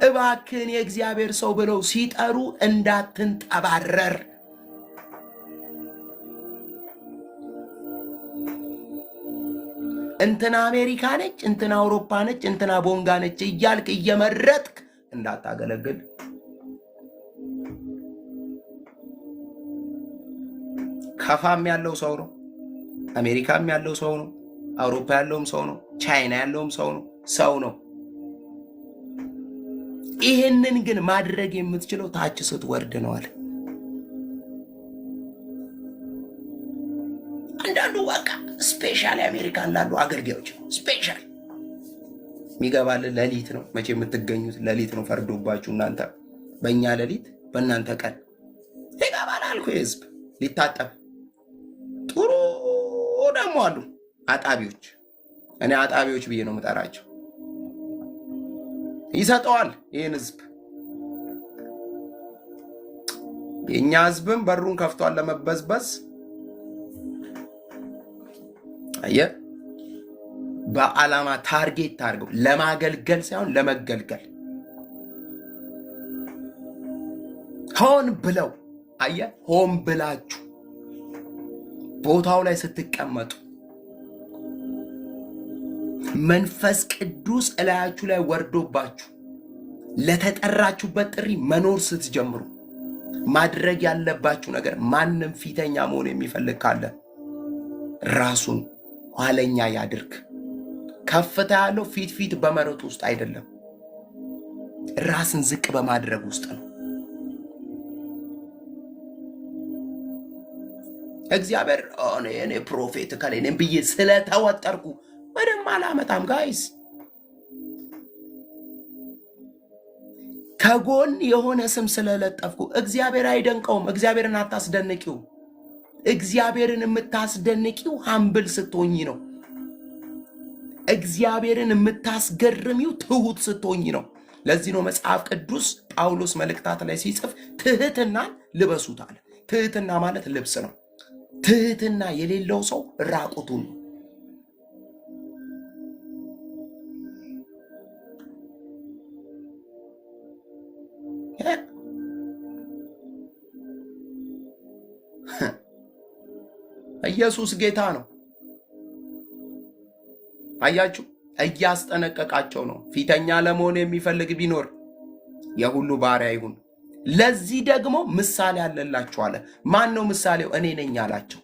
እባክን የእግዚአብሔር ሰው ብለው ሲጠሩ እንዳትንጠባረር። እንትና አሜሪካ ነች፣ እንትና አውሮፓ ነች፣ እንትና ቦንጋ ነች እያልክ እየመረጥክ እንዳታገለግል። ከፋም ያለው ሰው ነው፣ አሜሪካም ያለው ሰው ነው፣ አውሮፓ ያለውም ሰው ነው፣ ቻይና ያለውም ሰው ነው። ይህንን ግን ማድረግ የምትችለው ታች ስትወርድ ነው አለ። አንዳንዱ በቃ ስፔሻል አሜሪካን ላሉ አገልጋዮች ስፔሻል የሚገባልን ሌሊት ነው። መቼ የምትገኙት ሌሊት ነው። ፈርዶባችሁ እናንተ በእኛ ሌሊት በእናንተ ቀን ይገባል አልኩ። ህዝብ ሊታጠብ ጥሩ ደግሞ አሉ አጣቢዎች። እኔ አጣቢዎች ብዬ ነው የምጠራቸው። ይሰጠዋል ይህን ህዝብ። የእኛ ህዝብም በሩን ከፍቷል ለመበዝበዝ። አየህ፣ በዓላማ ታርጌት ታርገው ለማገልገል ሳይሆን ለመገልገል ሆን ብለው። አየህ፣ ሆን ብላችሁ ቦታው ላይ ስትቀመጡ መንፈስ ቅዱስ እላያችሁ ላይ ወርዶባችሁ ለተጠራችሁበት ጥሪ መኖር ስትጀምሩ ማድረግ ያለባችሁ ነገር፣ ማንም ፊተኛ መሆን የሚፈልግ ካለ ራሱን ኋለኛ ያድርግ። ከፍታ ያለው ፊት በመረጡ ውስጥ አይደለም፣ ራስን ዝቅ በማድረግ ውስጥ ነው። እግዚአብሔር እኔ ፕሮፌት ከሌኔም ብዬ ስለተወጠርኩ ምንም አላመጣም። ጋይስ ከጎን የሆነ ስም ስለለጠፍኩ እግዚአብሔር አይደንቀውም። እግዚአብሔርን አታስደንቂው። እግዚአብሔርን የምታስደንቂው ሀምብል ስትሆኝ ነው። እግዚአብሔርን የምታስገርሚው ትሁት ስትሆኝ ነው። ለዚህ ነው መጽሐፍ ቅዱስ ጳውሎስ መልእክታት ላይ ሲጽፍ ትህትናን ልበሱት አለ። ትህትና ማለት ልብስ ነው። ትህትና የሌለው ሰው ራቁቱን ነው። ኢየሱስ ጌታ ነው። አያችሁ፣ እያስጠነቀቃቸው ነው። ፊተኛ ለመሆን የሚፈልግ ቢኖር የሁሉ ባሪያ ይሁን። ለዚህ ደግሞ ምሳሌ አለላችሁ አለ። ማን ነው ምሳሌው? እኔ ነኝ አላቸው።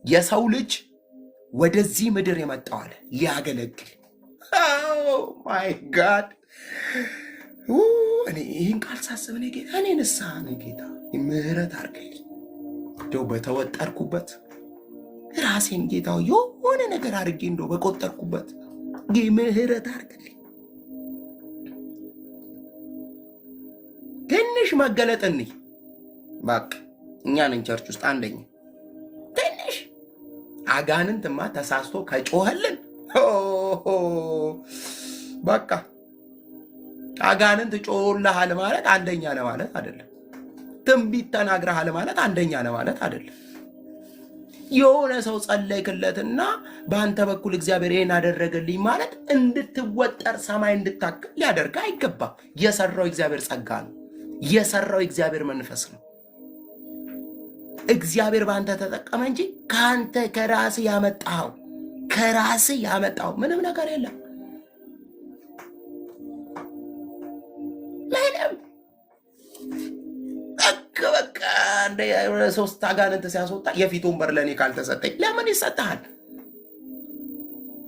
የሰው ልጅ ወደዚህ ምድር የመጣው አለ ሊያገለግል። ማይ ጋድ፣ እኔ ይህን ቃል ሳስብ እኔ ጌታ እኔ ንስሐ ነው ጌታ ምህረት አድርገልኝ። እንደው በተወጠርኩበት ራሴን ጌታው የሆነ ነገር አድርጌ እንደው በቆጠርኩበት ምህረት አድርገልኝ። ትንሽ መገለጥ እንይ በቃ። እኛን ቸርች ውስጥ አንደኛ ትንሽ አጋንንትማ ተሳስቶ ከጮኸልን በቃ አጋንንት ጮኸልሃል ማለት አንደኛ ለማለት አይደለም። ትንቢት ተናግረሃል ማለት አንደኛ ለማለት አይደለም። የሆነ ሰው ጸለይክለትና በአንተ በኩል እግዚአብሔር ይሄን አደረገልኝ ማለት እንድትወጠር ሰማይ እንድታክል ሊያደርግ አይገባም። የሰራው እግዚአብሔር ጸጋ ነው። የሰራው እግዚአብሔር መንፈስ ነው። እግዚአብሔር በአንተ ተጠቀመ እንጂ ከአንተ ከራስህ ያመጣው ምንም ነገር የለም። ምንም በቃ እንደ ሶስት አጋንንት ሲያስወጣ የፊት ወንበር ለእኔ ካልተሰጠኝ ለምን ይሰጥሃል?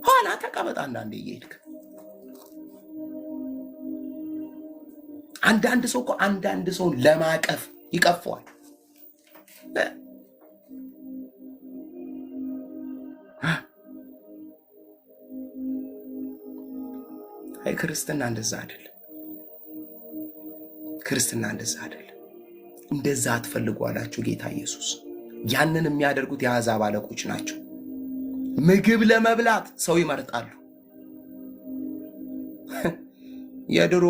ኋላ ተቀመጥ። አንዳንዴ እየሄድክ አንዳንድ ሰው እኮ አንዳንድ ሰውን ለማቀፍ ይቀፈዋል። አይ ክርስትና እንደዛ አይደለም። ክርስትና እንደዛ አይደለም። እንደዛ አትፈልጉ አላችሁ ጌታ ኢየሱስ። ያንን የሚያደርጉት የአሕዛብ አለቆች ናቸው። ምግብ ለመብላት ሰው ይመርጣሉ። የድሮ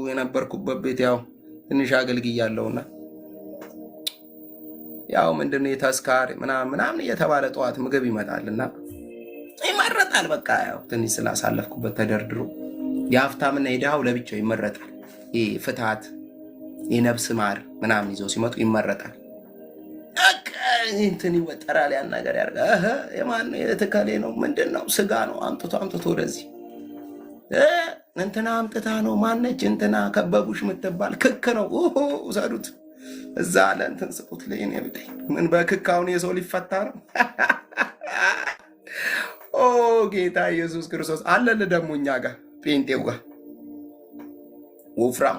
የነበርኩበት ቤት ያው ትንሽ አገልግያለሁና ያው ምንድነው የተስካር ምናምን እየተባለ ጠዋት ምግብ ይመጣልና ይመረጣል። በቃ ያው ትንሽ ስላሳለፍኩበት ተደርድሮ የሀብታምና የድሃው ለብቻው ይመረጣል። ይሄ ፍትሃት የነብስ ማር ምናምን ይዘው ሲመጡ ይመረጣል። እንትን ይወጠራል። ያን ነገር ያርጋ የማን የትከሌ ነው ምንድነው ስጋ ነው አምጥቶ ወደዚህ እንትና አምጥታ ነው ማነች እንትና ከበቡሽ የምትባል ክክ ነው ውሰዱት እዛ አለ እንትን ስጡት ለኔ ብታይ ምን በክካውን የሰው ሊፈታ ነው። ኦ ጌታ ኢየሱስ ክርስቶስ አለን። ደግሞ እኛ ጋር ጴንጤው ጋር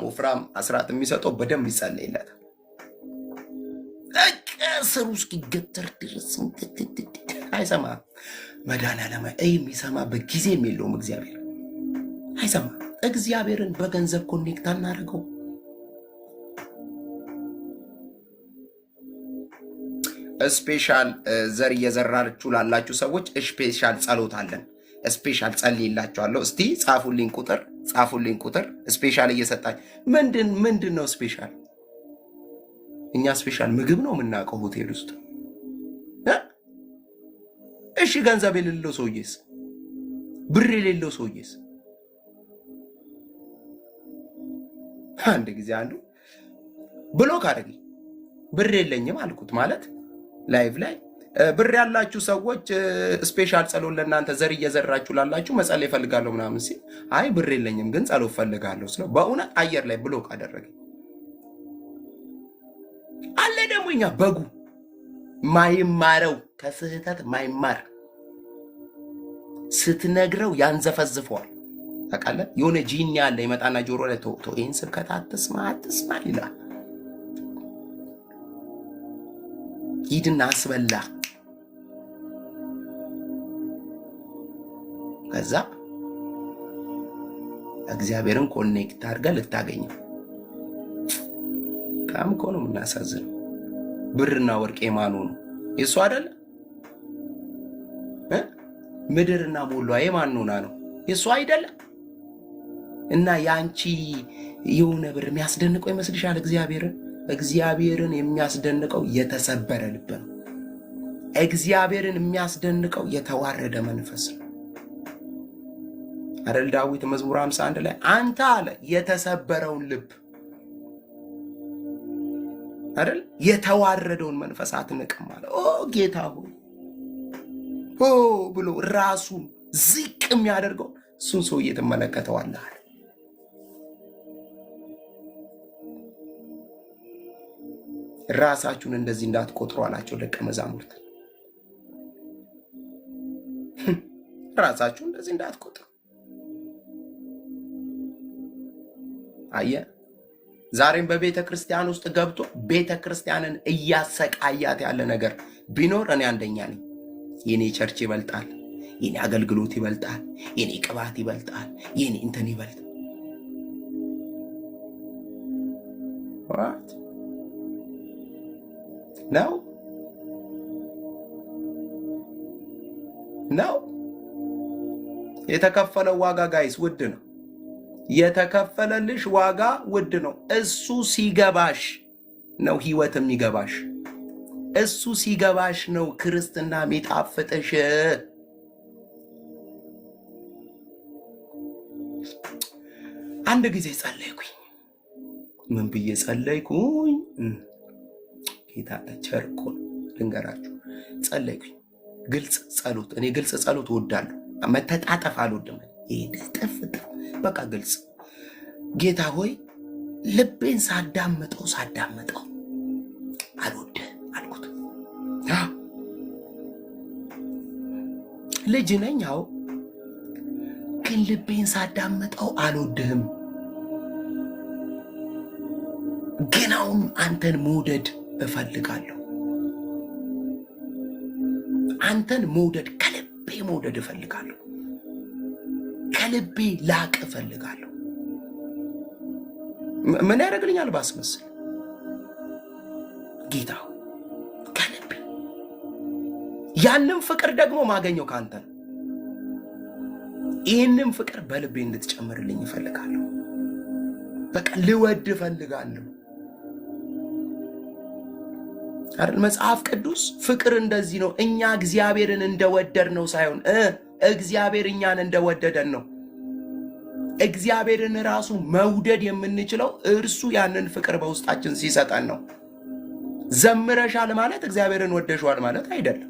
ወፍራም አስራት የሚሰጠው በደንብ ይጸልይለታል። ስሩ እስኪገተር ድረስ አይሰማ መድኃኒዓለም የሚሰማበት ጊዜም የለውም። እግዚአብሔር አይሰማ። እግዚአብሔርን በገንዘብ ኮኔክት አናደርገው። ስፔሻል ዘር እየዘራችሁ ላላችሁ ሰዎች ስፔሻል ጸሎት አለን። ስፔሻል ጸልይላችኋለሁ። እስቲ ጻፉልኝ ቁጥር ስፔሻል እየሰጣች ምንድን ነው ስፔሻል? እኛ ስፔሻል ምግብ ነው የምናውቀው ሆቴል ውስጥ። እሺ ገንዘብ የሌለው ሰውዬስ? ብር የሌለው ሰውዬስ? አንድ ጊዜ አንዱ ብሎክ አደረገኝ። ብር የለኝም አልኩት። ማለት ላይቭ ላይ ብር ያላችሁ ሰዎች ስፔሻል ጸሎት ለእናንተ ዘር እየዘራችሁ ላላችሁ መጸለይ እፈልጋለሁ ምናምን ሲል አይ ብር የለኝም ግን ጸሎት እፈልጋለሁ ስለው በእውነት አየር ላይ ብሎክ አደረገኝ። አለ ደግሞ እኛ በጉ ማይማረው ከስህተት ማይማር ስትነግረው ያንዘፈዝፈዋል። ታውቃለህ? የሆነ ጂኒ ያለ ይመጣና ጆሮ ላይ ቶ ይህን ስብከት አትስማ ይላል። ሂድና አስበላ። ከዛ እግዚአብሔርን ኮኔክት አድርገህ ልታገኘው። በጣም እኮ ነው የምናሳዝነው። ብርና ወርቅ የማኑ ነው? የሱ አይደለ? ምድርና ሞሏ የማን ሆና ነው? የሱ አይደለ? እና ያንቺ የሆነ ብር የሚያስደንቀው ይመስልሻል? እግዚአብሔርን የሚያስደንቀው የተሰበረ ልብ ነው። እግዚአብሔርን የሚያስደንቀው የተዋረደ መንፈስ ነው አይደል? ዳዊት መዝሙር 51 ላይ አንተ አለ የተሰበረውን ልብ አይደል? የተዋረደውን መንፈስ አትንቅም አለ። ኦ ጌታ ሆይ ኦ ብሎ ራሱን ዝቅ የሚያደርገው እሱን ሰውዬ ትመለከተዋለህ። ራሳችሁን እንደዚህ እንዳትቆጥሩ አላቸው ደቀ መዛሙርት። ራሳችሁን እንደዚህ እንዳትቆጥሩ። አየህ፣ ዛሬም በቤተ ክርስቲያን ውስጥ ገብቶ ቤተ ክርስቲያንን እያሰቃያት ያለ ነገር ቢኖር እኔ አንደኛ ነኝ። የኔ ቸርች ይበልጣል፣ የኔ አገልግሎት ይበልጣል፣ የኔ ቅባት ይበልጣል፣ የኔ እንትን ይበልጣል። ነው የተከፈለው ዋጋ ጋይስ ውድ ነው። የተከፈለልሽ ዋጋ ውድ ነው። እሱ ሲገባሽ ነው ህይወት የሚገባሽ። እሱ ሲገባሽ ነው ክርስትና የሚጣፍጥሽ። አንድ ጊዜ ጸለይኩኝ። ምን ብዬ ጸለይኩኝ? ጌታ ቸርኮን ልንገራችሁ። ጸለይኩኝ ግልጽ ጸሎት። እኔ ግልጽ ጸሎት እወዳለሁ። መተጣጠፍ አልወድም። ይደጠፍ በቃ ግልጽ። ጌታ ሆይ ልቤን ሳዳመጠው አልወድህ አልኩት። ልጅ ነኝ፣ አዎ፣ ግን ልቤን ሳዳመጠው አልወድህም። ግን አሁን አንተን መውደድ እፈልጋለሁ። አንተን መውደድ ከልቤ መውደድ እፈልጋለሁ። ከልቤ ላቅ እፈልጋለሁ። ምን ያደርግልኛል ባስመስል? ጌታ ከልቤ። ያንን ፍቅር ደግሞ ማገኘው ካንተ ነው። ይህንን ፍቅር በልቤ እንድትጨምርልኝ እፈልጋለሁ። በቃ ልወድ እፈልጋለሁ። አይደል? መጽሐፍ ቅዱስ ፍቅር እንደዚህ ነው፣ እኛ እግዚአብሔርን እንደወደድ ነው ሳይሆን እግዚአብሔር እኛን እንደወደደን ነው። እግዚአብሔርን ራሱ መውደድ የምንችለው እርሱ ያንን ፍቅር በውስጣችን ሲሰጠን ነው። ዘምረሻል ማለት እግዚአብሔርን ወደሽዋል ማለት አይደለም።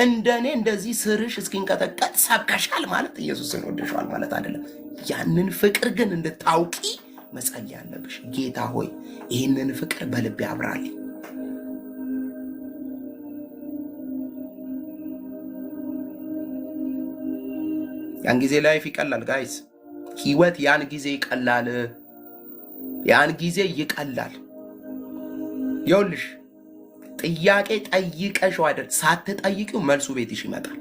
እንደኔ እንደዚህ ስርሽ እስኪንቀጠቀጥ ሰብከሻል ማለት ኢየሱስን ወደሽዋል ማለት አይደለም። ያንን ፍቅር ግን እንድታውቂ መጸለይ ያለብሽ፣ ጌታ ሆይ ይህንን ፍቅር በልቤ አብራልኝ። ያን ጊዜ ላይፍ ይቀላል ጋይስ፣ ህይወት ያን ጊዜ ይቀላል። ያን ጊዜ ይቀላል። ይኸውልሽ ጥያቄ ጠይቀሽው አይደል፣ ሳትጠይቂው መልሱ ቤትሽ ይመጣል።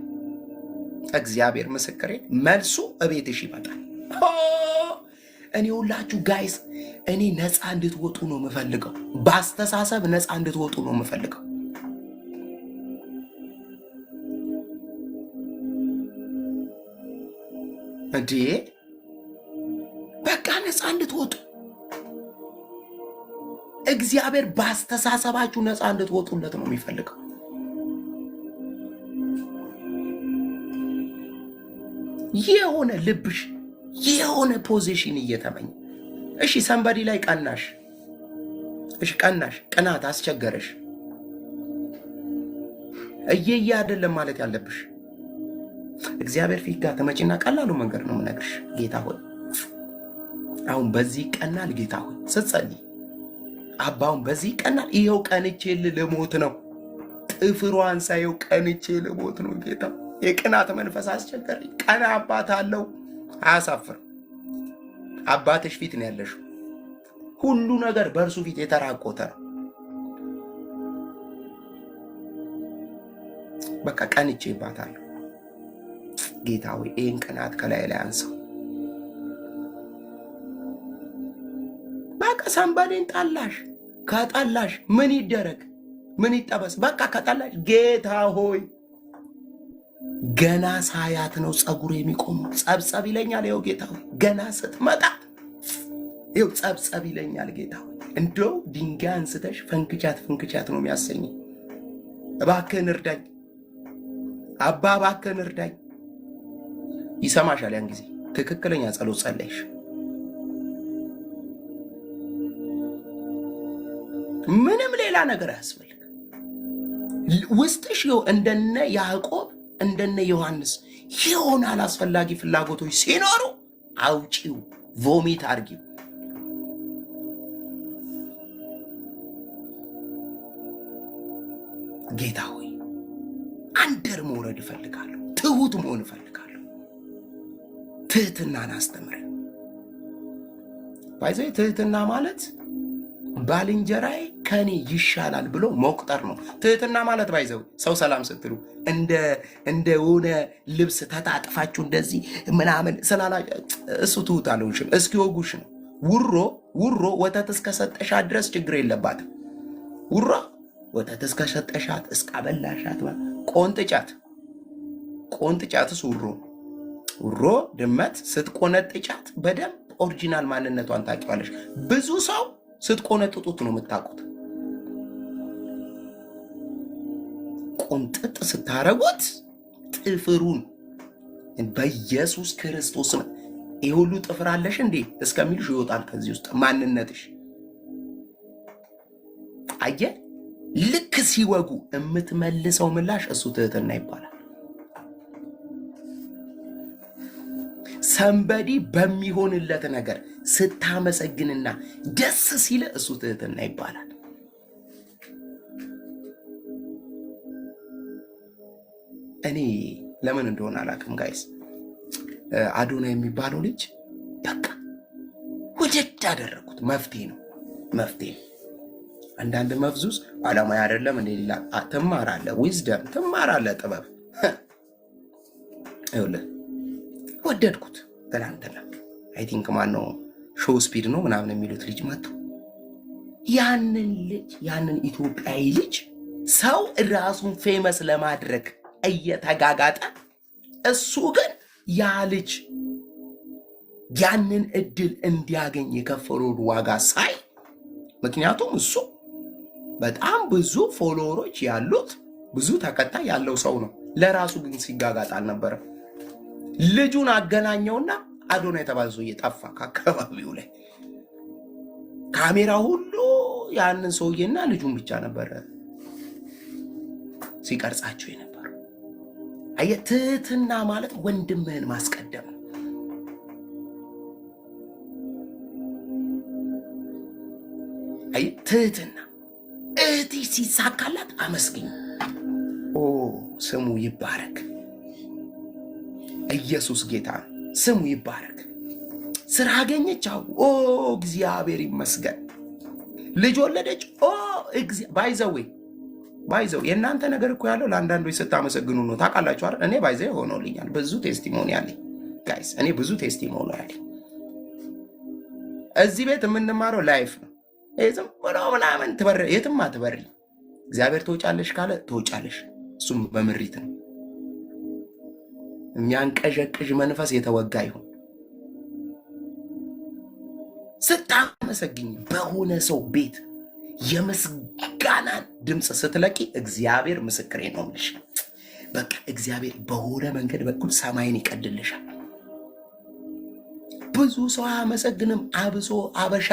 እግዚአብሔር ምስክሬ፣ መልሱ እቤትሽ ይመጣል። እኔ ሁላችሁ ጋይስ፣ እኔ ነፃ እንድትወጡ ነው የምፈልገው። በአስተሳሰብ ነፃ እንድትወጡ ነው የምፈልገው። እንዴ በቃ ነፃ እንድትወጡ እግዚአብሔር በአስተሳሰባችሁ ነፃ እንድትወጡለት ነው የሚፈልገው። የሆነ ልብሽ የሆነ ፖዚሽን እየተመኘ እሺ፣ ሰንበዲ ላይ ቀናሽ፣ እሺ ቀናሽ፣ ቅናት አስቸገረሽ፣ እየየ አይደለም ማለት ያለብሽ። እግዚአብሔር ፊት ጋር ተመጪና ቀላሉ መንገድ ነው የምነግርሽ። ጌታ ሆይ አሁን በዚህ ቀናል፣ ጌታ ሆይ ስትጸልይ አባውን በዚህ ቀናል፣ ይኸው ቀንቼ ልሞት ነው፣ ጥፍሯን ሳየው ቀንቼ ልሞት ነው። ጌታ የቅናት መንፈስ አስቸገረኝ። ቀና አባት አለው፣ አያሳፍርም። አባትሽ ፊት ነው ያለሽው። ሁሉ ነገር በእርሱ ፊት የተራቆተ ነው። በቃ ቀንቼ ይባታለሁ። ጌታ ሆይ ይህን ቅናት ከላይ ላይ አንሳው። በቃ ሰንበዴን ጠላሽ፣ ከጠላሽ ምን ይደረግ? ምን ይጠበስ? በቃ ከጠላሽ ጌታ ሆይ ገና ሳያት ነው ጸጉር የሚቆመው። ጸብጸብ ይለኛል። ይኸው ጌታ ሆይ ገና ስትመጣ ይኸው ጸብጸብ ይለኛል። ጌታ ሆይ እንደው ድንጋይ አንስተሽ ፈንክቻት ፈንክቻት ነው የሚያሰኝ። እባክህን እርዳኝ አባ፣ እባክህን እርዳኝ። ይሰማሻል። ያን ጊዜ ትክክለኛ ጸሎት ጸለይሽ። ምንም ሌላ ነገር አያስፈልግ። ውስጥሽ እንደነ ያዕቆብ እንደነ ዮሐንስ የሆነ አላስፈላጊ ፍላጎቶች ሲኖሩ አውጪው፣ ቮሚት አርጊው። ጌታ ሆይ አንደር መውረድ እፈልጋለሁ፣ ትሁት መሆን እፈልጋለሁ። ትህትናን አስተምረን። ባይዘይ ትህትና ማለት ባልንጀራዬ ከኔ ይሻላል ብሎ መቁጠር ነው። ትህትና ማለት ባይዘው ሰው ሰላም ስትሉ እንደ ሆነ ልብስ ተጣጥፋችሁ እንደዚህ ምናምን ስላላ እሱ ትሁት አልሆንሽም። እስኪወጉሽ ነው። ውሮ ወተት እስከሰጠሻት ድረስ ችግር የለባትም። ውሮ ወተት እስከሰጠሻት እስካበላሻት ቆንጥጫትስ ውሮ ድመት ስትቆነጥጫት በደንብ ኦሪጂናል ማንነቷን ታውቂዋለሽ። ብዙ ሰው ስትቆነጥጡት ነው የምታውቁት። ቆንጥጥ ስታረጉት ጥፍሩን በኢየሱስ ክርስቶስ ይህ ሁሉ ጥፍር አለሽ እንዴ እስከሚልሽ ይወጣል ከዚህ ውስጥ ማንነትሽ። አየ ልክ ሲወጉ የምትመልሰው ምላሽ እሱ ትህትና ይባላል። ሰንበዲ በሚሆንለት ነገር ስታመሰግንና ደስ ሲለ እሱ ትህትና ይባላል። እኔ ለምን እንደሆነ አላውቅም ጋይስ፣ አዶና የሚባለው ልጅ በቃ ውድድ ያደረጉት መፍትሄ ነው። አንዳንድ መፍዙስ ባለሙያ አይደለም እንዴ ሌላ ትማራለህ፣ ዊዝደም ትማራለህ፣ ጥበብ ይኸውልህ ወደድኩት። ትናንትና አይ ቲንክ ማነው ሾው ስፒድ ነው ምናምን የሚሉት ልጅ መጥቶ ያንን ኢትዮጵያዊ ልጅ ሰው ራሱን ፌመስ ለማድረግ እየተጋጋጠ እሱ ግን ያ ልጅ ያንን እድል እንዲያገኝ የከፈለውን ዋጋ ሳይ፣ ምክንያቱም እሱ በጣም ብዙ ፎሎወሮች ያሉት ብዙ ተከታይ ያለው ሰው ነው። ለራሱ ግን ሲጋጋጥ አልነበረም። ልጁን አገናኘውና አዶና የተባለ ሰውዬ ጠፋ ከአካባቢው ላይ። ካሜራ ሁሉ ያንን ሰውዬና ልጁን ብቻ ነበረ ሲቀርጻቸው የነበረው። አየህ፣ ትህትና ማለት ወንድምህን ማስቀደም ነው። አየህ፣ ትህትና። እህትሽ ሲሳካላት አመስግኝ። ኦ ስሙ ይባረክ። ኢየሱስ ጌታ ነው። ስሙ ይባረክ። ስራ አገኘች፣ ኦ እግዚአብሔር ይመስገን። ልጅ ወለደች፣ ኦ ባይዘው የእናንተ ነገር እኮ ያለው ለአንዳንዶች ስታመሰግኑ ነው። ታውቃላችሁ አይደል? እኔ ባይዘው ሆኖልኛል። ብዙ ቴስቲሞኒ አለኝ ጋይስ። እኔ ብዙ ቴስቲሞኒ አለኝ። እዚህ ቤት የምንማረው ላይፍ ነው። ዝም ብሎ ምናምን የትም አትበሪ። እግዚአብሔር ትወጫለሽ ካለ ትወጫለሽ። እሱም በምሪት ነው። የሚያንቀዠቅዥ መንፈስ የተወጋ ይሁን። ስታመሰግኝ በሆነ ሰው ቤት የምስጋናን ድምፅ ስትለቂ እግዚአብሔር ምስክሬ ነው የምልሽ። በቃ እግዚአብሔር በሆነ መንገድ በኩል ሰማይን ይቀድልሻል። ብዙ ሰው አያመሰግንም። አብሶ አበሻ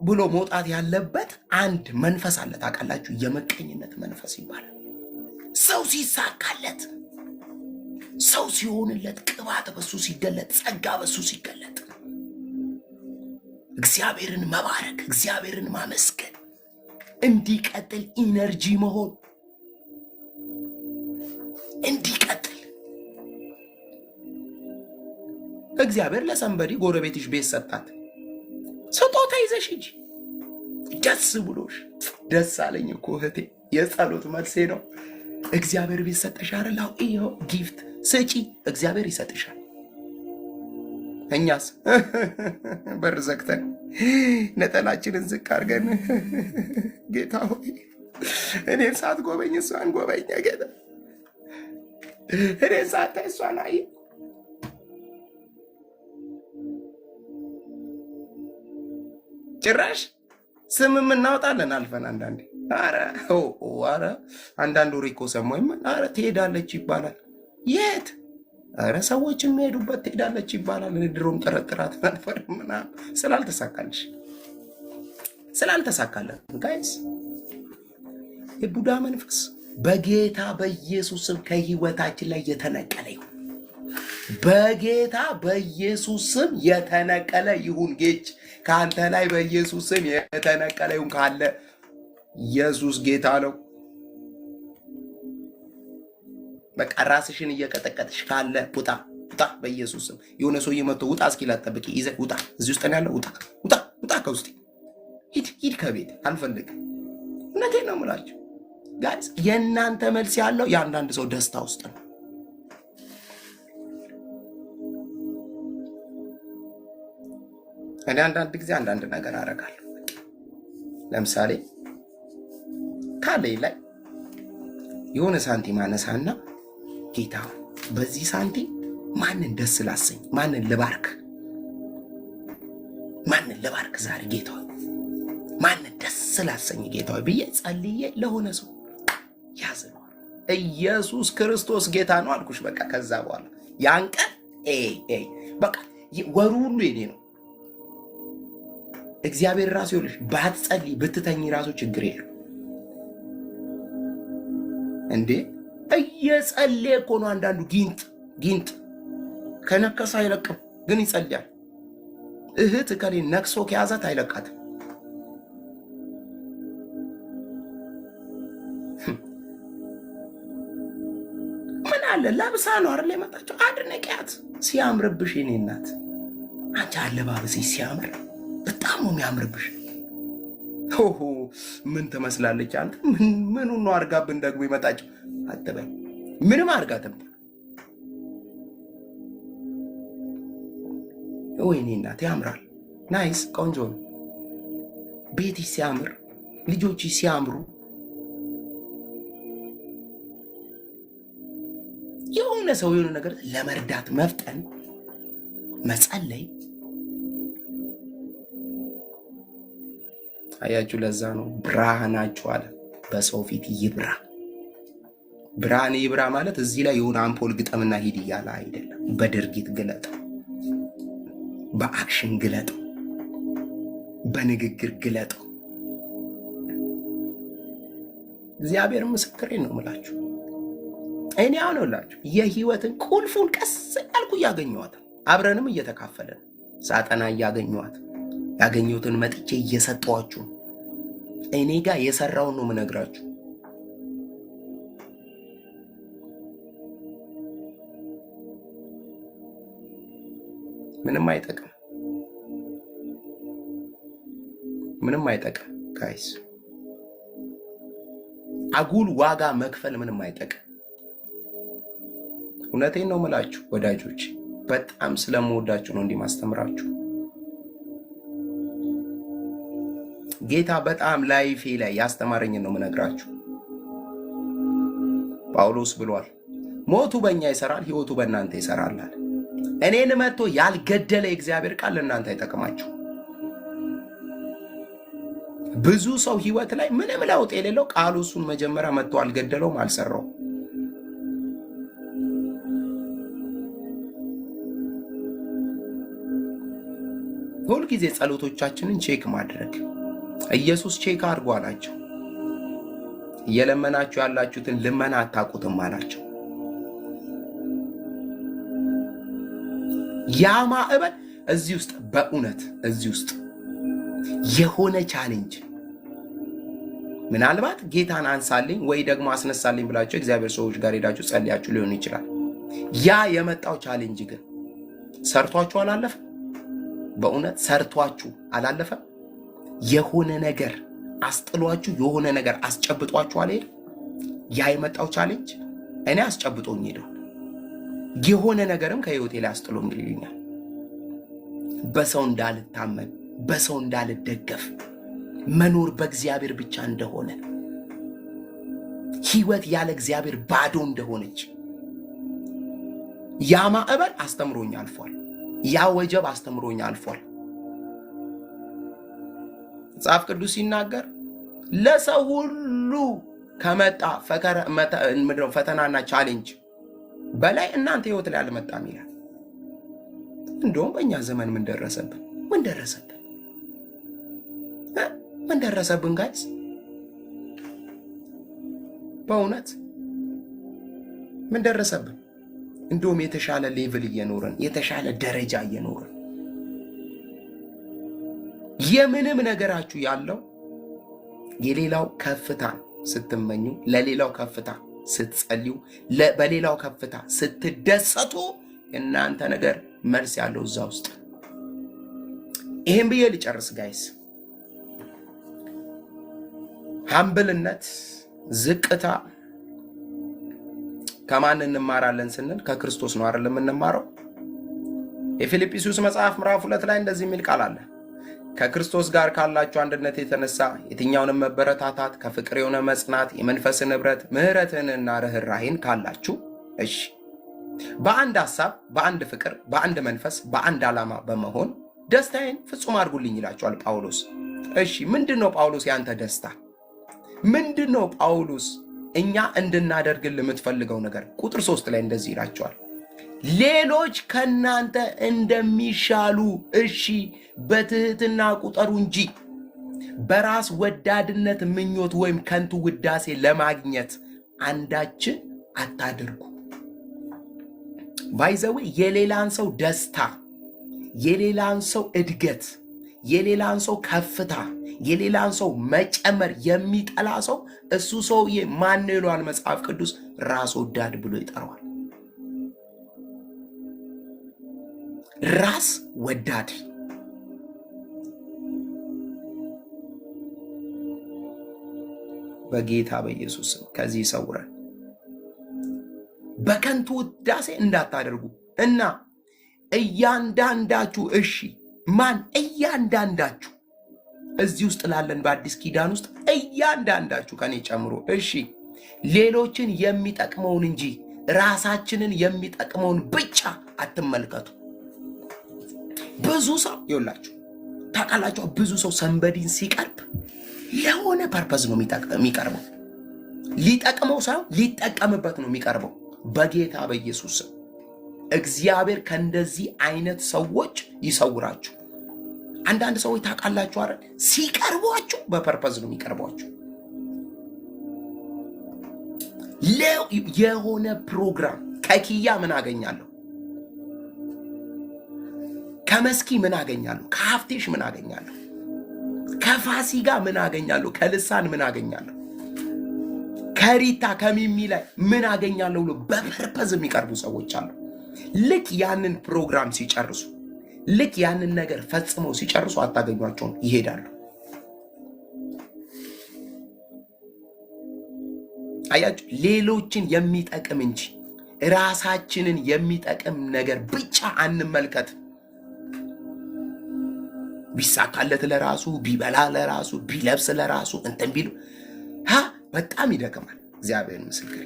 ብሎ መውጣት ያለበት አንድ መንፈስ አለ። ታውቃላችሁ? የመቀኝነት መንፈስ ይባላል። ሰው ሲሳካለት፣ ሰው ሲሆንለት፣ ቅባት በሱ ሲገለጥ፣ ጸጋ በሱ ሲገለጥ እግዚአብሔርን መባረክ፣ እግዚአብሔርን ማመስገን፣ እንዲቀጥል ኢነርጂ መሆን እንዲቀጥል። እግዚአብሔር ለሰንበዲ ጎረቤትሽ ቤት ሰጣት። ስጦታ ይዘሽ ሂጂ። ደስ ብሎሽ ደስ አለኝ እኮ እህቴ፣ የጸሎት መልሴ ነው። እግዚአብሔር ቤት ሰጠሽ አይደል? ይኸው ጊፍት ስጪ፣ እግዚአብሔር ይሰጥሻል። እኛስ በር ዘግተን ነጠላችንን ዝቅ አድርገን ጌታ ሆይ እኔን ሳትጎበኝ እሷን ጎበኛ ጌታ፣ እኔን ሳታይ እሷን አይ። ጭራሽ ስምም እናወጣለን አልፈን አንዳንዴ። ኧረ አንዳንዱ ሪኮ ሰሞይም ኧረ ትሄዳለች ይባላል። የት? ኧረ ሰዎች የሚሄዱበት ትሄዳለች ይባላል። ድሮም ጠረጥራት ነበር ምናምን ስላልተሳካለን ጋይስ። የቡዳ መንፈስ በጌታ በኢየሱስ ስም ከህይወታችን ላይ የተነቀለ ይሁን። በጌታ በኢየሱስ ስም የተነቀለ ይሁን። ጌች ከአንተ ላይ በኢየሱስ ስም የተነቀለ ይሁን። ካለ ኢየሱስ ጌታ ነው። በቃ ራስሽን እየቀጠቀጥሽ ካለ ውጣ፣ ውጣ በኢየሱስ ስም። የሆነ ሰውዬ መጥቶ ውጣ እስኪል አትጠብቂ። ይዘህ ውጣ። እዚህ ውስጥ ነው ያለው። ውጣ፣ ውጣ፣ ውጣ ከውስጥ ሂድ ከቤት አልፈልግም። እውነቴን ነው የምላችሁ ጋይስ። የእናንተ መልስ ያለው የአንዳንድ ሰው ደስታ ውስጥ ነው። እኔ አንዳንድ ጊዜ አንዳንድ ነገር አደርጋለሁ። ለምሳሌ ካለኝ ላይ የሆነ ሳንቲም አነሳና ጌታ በዚህ ሳንቲም ማንን ደስ ላሰኝ፣ ማንን ልባርክ ዛሬ ጌታ፣ ማንን ደስ ላሰኝ ጌታ ብዬ ጸልዬ ለሆነ ሰው ያዝነዋል። ኢየሱስ ክርስቶስ ጌታ ነው አልኩሽ። በቃ ከዛ በኋላ ያን ቀን በቃ ወሩ ሁሉ የኔ ነው። እግዚአብሔር ራሱ ይኸውልሽ፣ ባትጸልይ ብትተኝ ራሱ ችግር የለም እንዴ። እየጸለየ እኮ ነው። አንዳንዱ ጊንጥ ከነከሰ አይለቅም፣ ግን ይጸልያል። እህት ከሌ ነክሶ ከያዛት አይለቃትም። ምን አለ ለብሳ ነው አይደል የመጣችው? አድነቂያት ሲያምርብሽ። የኔ እናት አንቺ አለባበስሽ ሲያምር በጣም ነው የሚያምርብሽ። ምን ትመስላለች አንተ? ምኑ ነው አርጋብን ደግሞ ይመጣችው አትበል። ምንም አርጋትም። ወይኔ እናት ያምራል። ናይስ ቆንጆ ነው። ቤትሽ ሲያምር፣ ልጆችሽ ሲያምሩ፣ የሆነ ሰው የሆነ ነገር ለመርዳት መፍጠን፣ መጸለይ አያችሁ፣ ለዛ ነው ብርሃናችሁ አለ በሰው ፊት ይብራ። ብርሃን ይብራ ማለት እዚህ ላይ የሆነ አምፖል ግጠምና ሂድ እያለ አይደለም። በድርጊት ግለጠው፣ በአክሽን ግለጠው፣ በንግግር ግለጠው። እግዚአብሔር ምስክሬ ነው የምላችሁ። እኔ አሁን እላችሁ የህይወትን ቁልፉን ቀስ ያልኩ እያገኘኋት፣ አብረንም እየተካፈለን ሳጠና እያገኘኋት፣ ያገኘሁትን መጥቼ እየሰጠኋችሁ እኔ ጋር የሰራውን ነው የምነግራችሁ። ምንም አይጠቅም፣ ምንም አይጠቅም ጋይስ። አጉል ዋጋ መክፈል ምንም አይጠቅም። እውነቴን ነው የምላችሁ ወዳጆች፣ በጣም ስለምወዳችሁ ነው እንዲህ ማስተምራችሁ። ጌታ በጣም ላይፌ ላይ ያስተማረኝን ነው የምነግራችሁ። ጳውሎስ ብሏል፣ ሞቱ በእኛ ይሰራል፣ ህይወቱ በእናንተ ይሰራል አለ። እኔን መጥቶ ያልገደለ የእግዚአብሔር ቃል ለእናንተ አይጠቅማችሁ። ብዙ ሰው ህይወት ላይ ምንም ለውጥ የሌለው ቃሉ እሱን መጀመሪያ መጥቶ አልገደለውም፣ አልሰራውም። ሁልጊዜ ጸሎቶቻችንን ቼክ ማድረግ። ኢየሱስ ቼክ አድርጎ አላቸው፣ እየለመናችሁ ያላችሁትን ልመና አታውቁትም አላቸው። ያ ማዕበል እዚህ ውስጥ በእውነት እዚህ ውስጥ የሆነ ቻሌንጅ ምናልባት ጌታን አንሳልኝ ወይ ደግሞ አስነሳልኝ ብላችሁ እግዚአብሔር ሰዎች ጋር ሄዳችሁ ጸልያችሁ ሊሆን ይችላል። ያ የመጣው ቻሌንጅ ግን ሰርቷችሁ አላለፈም። በእውነት ሰርቷችሁ አላለፈም። የሆነ ነገር አስጥሏችሁ የሆነ ነገር አስጨብጧችሁ አልሄድም። ያ የመጣው ቻሌንጅ እኔ አስጨብጦኝ ሄደው የሆነ ነገርም ከህይወቴ ላይ አስጥሎኝ ይልኛል። በሰው እንዳልታመን፣ በሰው እንዳልደገፍ፣ መኖር በእግዚአብሔር ብቻ እንደሆነ፣ ህይወት ያለ እግዚአብሔር ባዶ እንደሆነች ያ ማዕበል አስተምሮኝ አልፏል። ያ ወጀብ አስተምሮኝ አልፏል። መጽሐፍ ቅዱስ ሲናገር ለሰው ሁሉ ከመጣ ፈተናና ቻሌንጅ በላይ እናንተ ህይወት ላይ አልመጣም ይላል። እንደውም በእኛ ዘመን ምን ደረሰብን? ምን ደረሰብን ጋይስ? በእውነት ምን ደረሰብን? እንደውም የተሻለ ሌቭል እየኖርን የተሻለ ደረጃ እየኖርን የምንም ነገራችሁ ያለው የሌላው ከፍታን ስትመኙ፣ ለሌላው ከፍታ ስትጸልዩ፣ በሌላው ከፍታ ስትደሰቱ እናንተ ነገር መልስ ያለው እዛ ውስጥ። ይሄን ብዬ ልጨርስ ጋይስ። ሀምብልነት ዝቅታ ከማን እንማራለን ስንል ከክርስቶስ ነው አይደል የምንማረው? የፊልጵስዩስ መጽሐፍ ምዕራፍ 2 ላይ እንደዚህ የሚል ቃል አለ። ከክርስቶስ ጋር ካላችሁ አንድነት የተነሳ የትኛውንም መበረታታት፣ ከፍቅር የሆነ መጽናት፣ የመንፈስን ኅብረት፣ ምሕረትንና ርኅራኄን ካላችሁ እሺ፣ በአንድ ሐሳብ፣ በአንድ ፍቅር፣ በአንድ መንፈስ፣ በአንድ ዓላማ በመሆን ደስታዬን ፍጹም አድርጉልኝ ይላችኋል ጳውሎስ። እሺ፣ ምንድነው ጳውሎስ ያንተ ደስታ? ምንድነው ጳውሎስ እኛ እንድናደርግል የምትፈልገው ነገር? ቁጥር 3 ላይ እንደዚህ ይላቸዋል፣ ሌሎች ከናንተ እንደሚሻሉ እሺ በትህትና ቁጠሩ እንጂ በራስ ወዳድነት ምኞት ወይም ከንቱ ውዳሴ ለማግኘት አንዳችን አታድርጉ። ባይዘው የሌላን ሰው ደስታ፣ የሌላን ሰው እድገት፣ የሌላን ሰው ከፍታ፣ የሌላን ሰው መጨመር የሚጠላ ሰው እሱ ሰውዬ ማን ይሏል መጽሐፍ ቅዱስ? ራስ ወዳድ ብሎ ይጠራዋል። ራስ ወዳድ። በጌታ በኢየሱስ ስም ከዚህ ይሰውረን። በከንቱ ውዳሴ እንዳታደርጉ እና እያንዳንዳችሁ እሺ፣ ማን? እያንዳንዳችሁ እዚህ ውስጥ ላለን በአዲስ ኪዳን ውስጥ እያንዳንዳችሁ ከኔ ጨምሮ እሺ፣ ሌሎችን የሚጠቅመውን እንጂ ራሳችንን የሚጠቅመውን ብቻ አትመልከቱ። ብዙ ሰው ይውላችሁ፣ ታውቃላችሁ፣ ብዙ ሰው ሰንበዲን ሲቀርብ ለሆነ ፐርፐዝ ነው የሚቀርበው። ሊጠቅመው ሳይሆን ሊጠቀምበት ነው የሚቀርበው። በጌታ በኢየሱስ እግዚአብሔር ከእንደዚህ አይነት ሰዎች ይሰውራችሁ። አንዳንድ ሰዎች ታውቃላችሁ አይደል፣ ሲቀርቧችሁ በፐርፐዝ ነው የሚቀርቧችሁ። የሆነ ፕሮግራም ከኪያ ምን አገኛለሁ፣ ከመስኪ ምን አገኛለሁ፣ ከሀፍቴሽ ምን አገኛለሁ፣ ከፋሲጋ ምን አገኛለሁ፣ ከልሳን ምን አገኛለሁ፣ ከሪታ ከሚሚ ላይ ምን አገኛለሁ ብሎ በፐርፐዝ የሚቀርቡ ሰዎች አሉ። ልክ ያንን ፕሮግራም ሲጨርሱ፣ ልክ ያንን ነገር ፈጽመው ሲጨርሱ አታገኟቸውም፣ ይሄዳሉ። አያችሁ፣ ሌሎችን የሚጠቅም እንጂ ራሳችንን የሚጠቅም ነገር ብቻ አንመልከት። ቢሳካለት ለራሱ፣ ቢበላ ለራሱ፣ ቢለብስ ለራሱ እንትን ቢሉ በጣም ይደክማል። እግዚአብሔር ምስክር።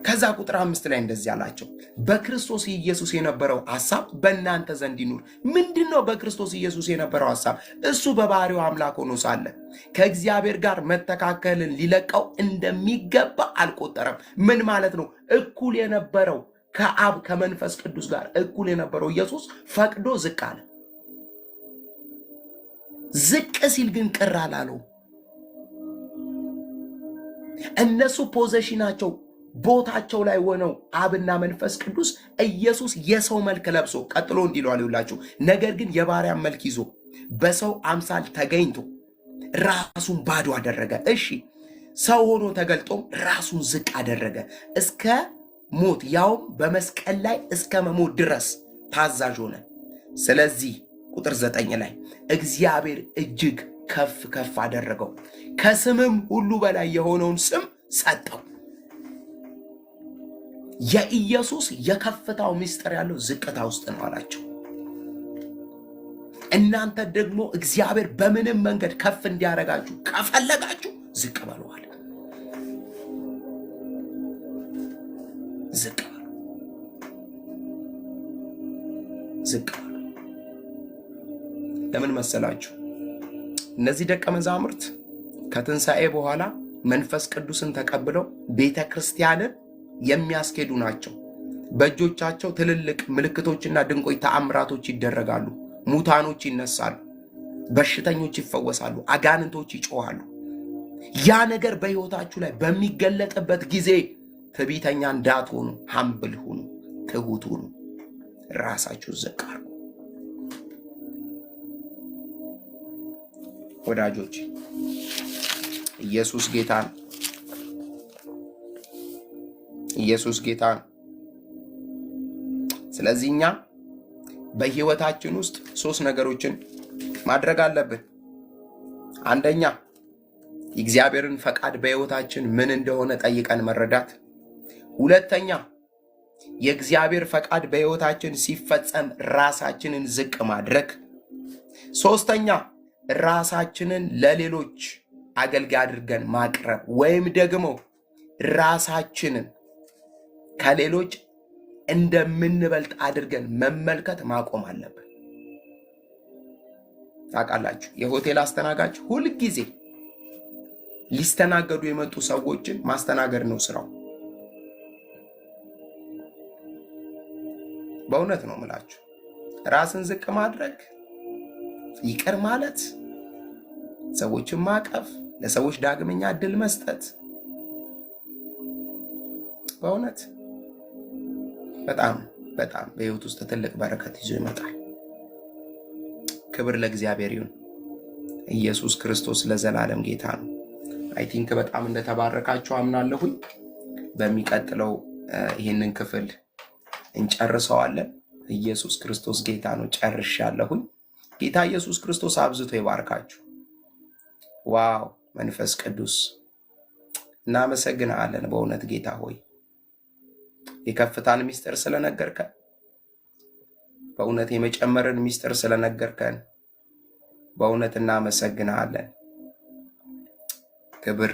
ከዛ ቁጥር 5 ላይ እንደዚህ አላቸው፣ በክርስቶስ ኢየሱስ የነበረው ሐሳብ በእናንተ ዘንድ ይኑር። ምንድነው በክርስቶስ ኢየሱስ የነበረው ሐሳብ? እሱ በባህሪው አምላክ ሆኖ ሳለ ከእግዚአብሔር ጋር መተካከልን ሊለቀው እንደሚገባ አልቆጠረም። ምን ማለት ነው? እኩል የነበረው ከአብ ከመንፈስ ቅዱስ ጋር እኩል የነበረው ኢየሱስ ፈቅዶ ዝቅ አለ። ዝቅ ሲል ግን ቅር አላለው። እነሱ ፖዚሽናቸው ቦታቸው ላይ ሆነው አብና መንፈስ ቅዱስ፣ ኢየሱስ የሰው መልክ ለብሶ ቀጥሎ እንዲለዋል ይውላችሁ፣ ነገር ግን የባሪያን መልክ ይዞ በሰው አምሳል ተገኝቶ ራሱን ባዶ አደረገ። እሺ፣ ሰው ሆኖ ተገልጦም ራሱን ዝቅ አደረገ እስከ ሞት፣ ያውም በመስቀል ላይ እስከ መሞት ድረስ ታዛዥ ሆነ። ስለዚህ ቁጥር 9 ላይ እግዚአብሔር እጅግ ከፍ ከፍ አደረገው፣ ከስምም ሁሉ በላይ የሆነውን ስም ሰጠው። የኢየሱስ የከፍታው ምስጢር ያለው ዝቅታ ውስጥ ነው አላቸው። እናንተ ደግሞ እግዚአብሔር በምንም መንገድ ከፍ እንዲያደርጋችሁ ከፈለጋችሁ ዝቅ በሉዋል። ዝቅ በሉ፣ ዝቅ በሉ። ለምን መሰላችሁ? እነዚህ ደቀ መዛሙርት ከትንሣኤ በኋላ መንፈስ ቅዱስን ተቀብለው ቤተ ክርስቲያንን የሚያስኬዱ ናቸው። በእጆቻቸው ትልልቅ ምልክቶችና ድንቆች ተአምራቶች ይደረጋሉ። ሙታኖች ይነሳሉ፣ በሽተኞች ይፈወሳሉ፣ አጋንንቶች ይጮሃሉ። ያ ነገር በሕይወታችሁ ላይ በሚገለጥበት ጊዜ ትዕቢተኛ እንዳትሆኑ፣ ሀምብል ሁኑ፣ ትሁት ሁኑ፣ ራሳችሁ ዝቅ አድርጉ። ወዳጆች፣ ኢየሱስ ጌታ ነው። ኢየሱስ ጌታ ነው። ስለዚህ እኛ በህይወታችን ውስጥ 3 ነገሮችን ማድረግ አለብን። አንደኛ፣ የእግዚአብሔርን ፈቃድ በህይወታችን ምን እንደሆነ ጠይቀን መረዳት። ሁለተኛ፣ የእግዚአብሔር ፈቃድ በህይወታችን ሲፈጸም ራሳችንን ዝቅ ማድረግ። ሶስተኛ፣ ራሳችንን ለሌሎች አገልጋይ አድርገን ማቅረብ ወይም ደግሞ ራሳችንን ከሌሎች እንደምንበልጥ አድርገን መመልከት ማቆም አለብን። ታውቃላችሁ፣ የሆቴል አስተናጋጅ ሁልጊዜ ሊስተናገዱ የመጡ ሰዎችን ማስተናገድ ነው ስራው። በእውነት ነው የምላችሁ። ራስን ዝቅ ማድረግ፣ ይቅር ማለት፣ ሰዎችን ማቀፍ፣ ለሰዎች ዳግመኛ እድል መስጠት በእውነት በጣም በጣም በህይወት ውስጥ ትልቅ በረከት ይዞ ይመጣል። ክብር ለእግዚአብሔር ይሁን። ኢየሱስ ክርስቶስ ለዘላለም ጌታ ነው። አይ ቲንክ በጣም እንደተባረካችሁ አምናለሁኝ። በሚቀጥለው ይህንን ክፍል እንጨርሰዋለን። ኢየሱስ ክርስቶስ ጌታ ነው። ጨርሻለሁኝ። ጌታ ኢየሱስ ክርስቶስ አብዝቶ ይባርካችሁ። ዋው! መንፈስ ቅዱስ እናመሰግናለን። በእውነት ጌታ ሆይ የከፍታን ምስጢር ስለነገርከን፣ በእውነት የመጨመርን ምስጢር ስለነገርከን በእውነት እናመሰግናለን። ክብር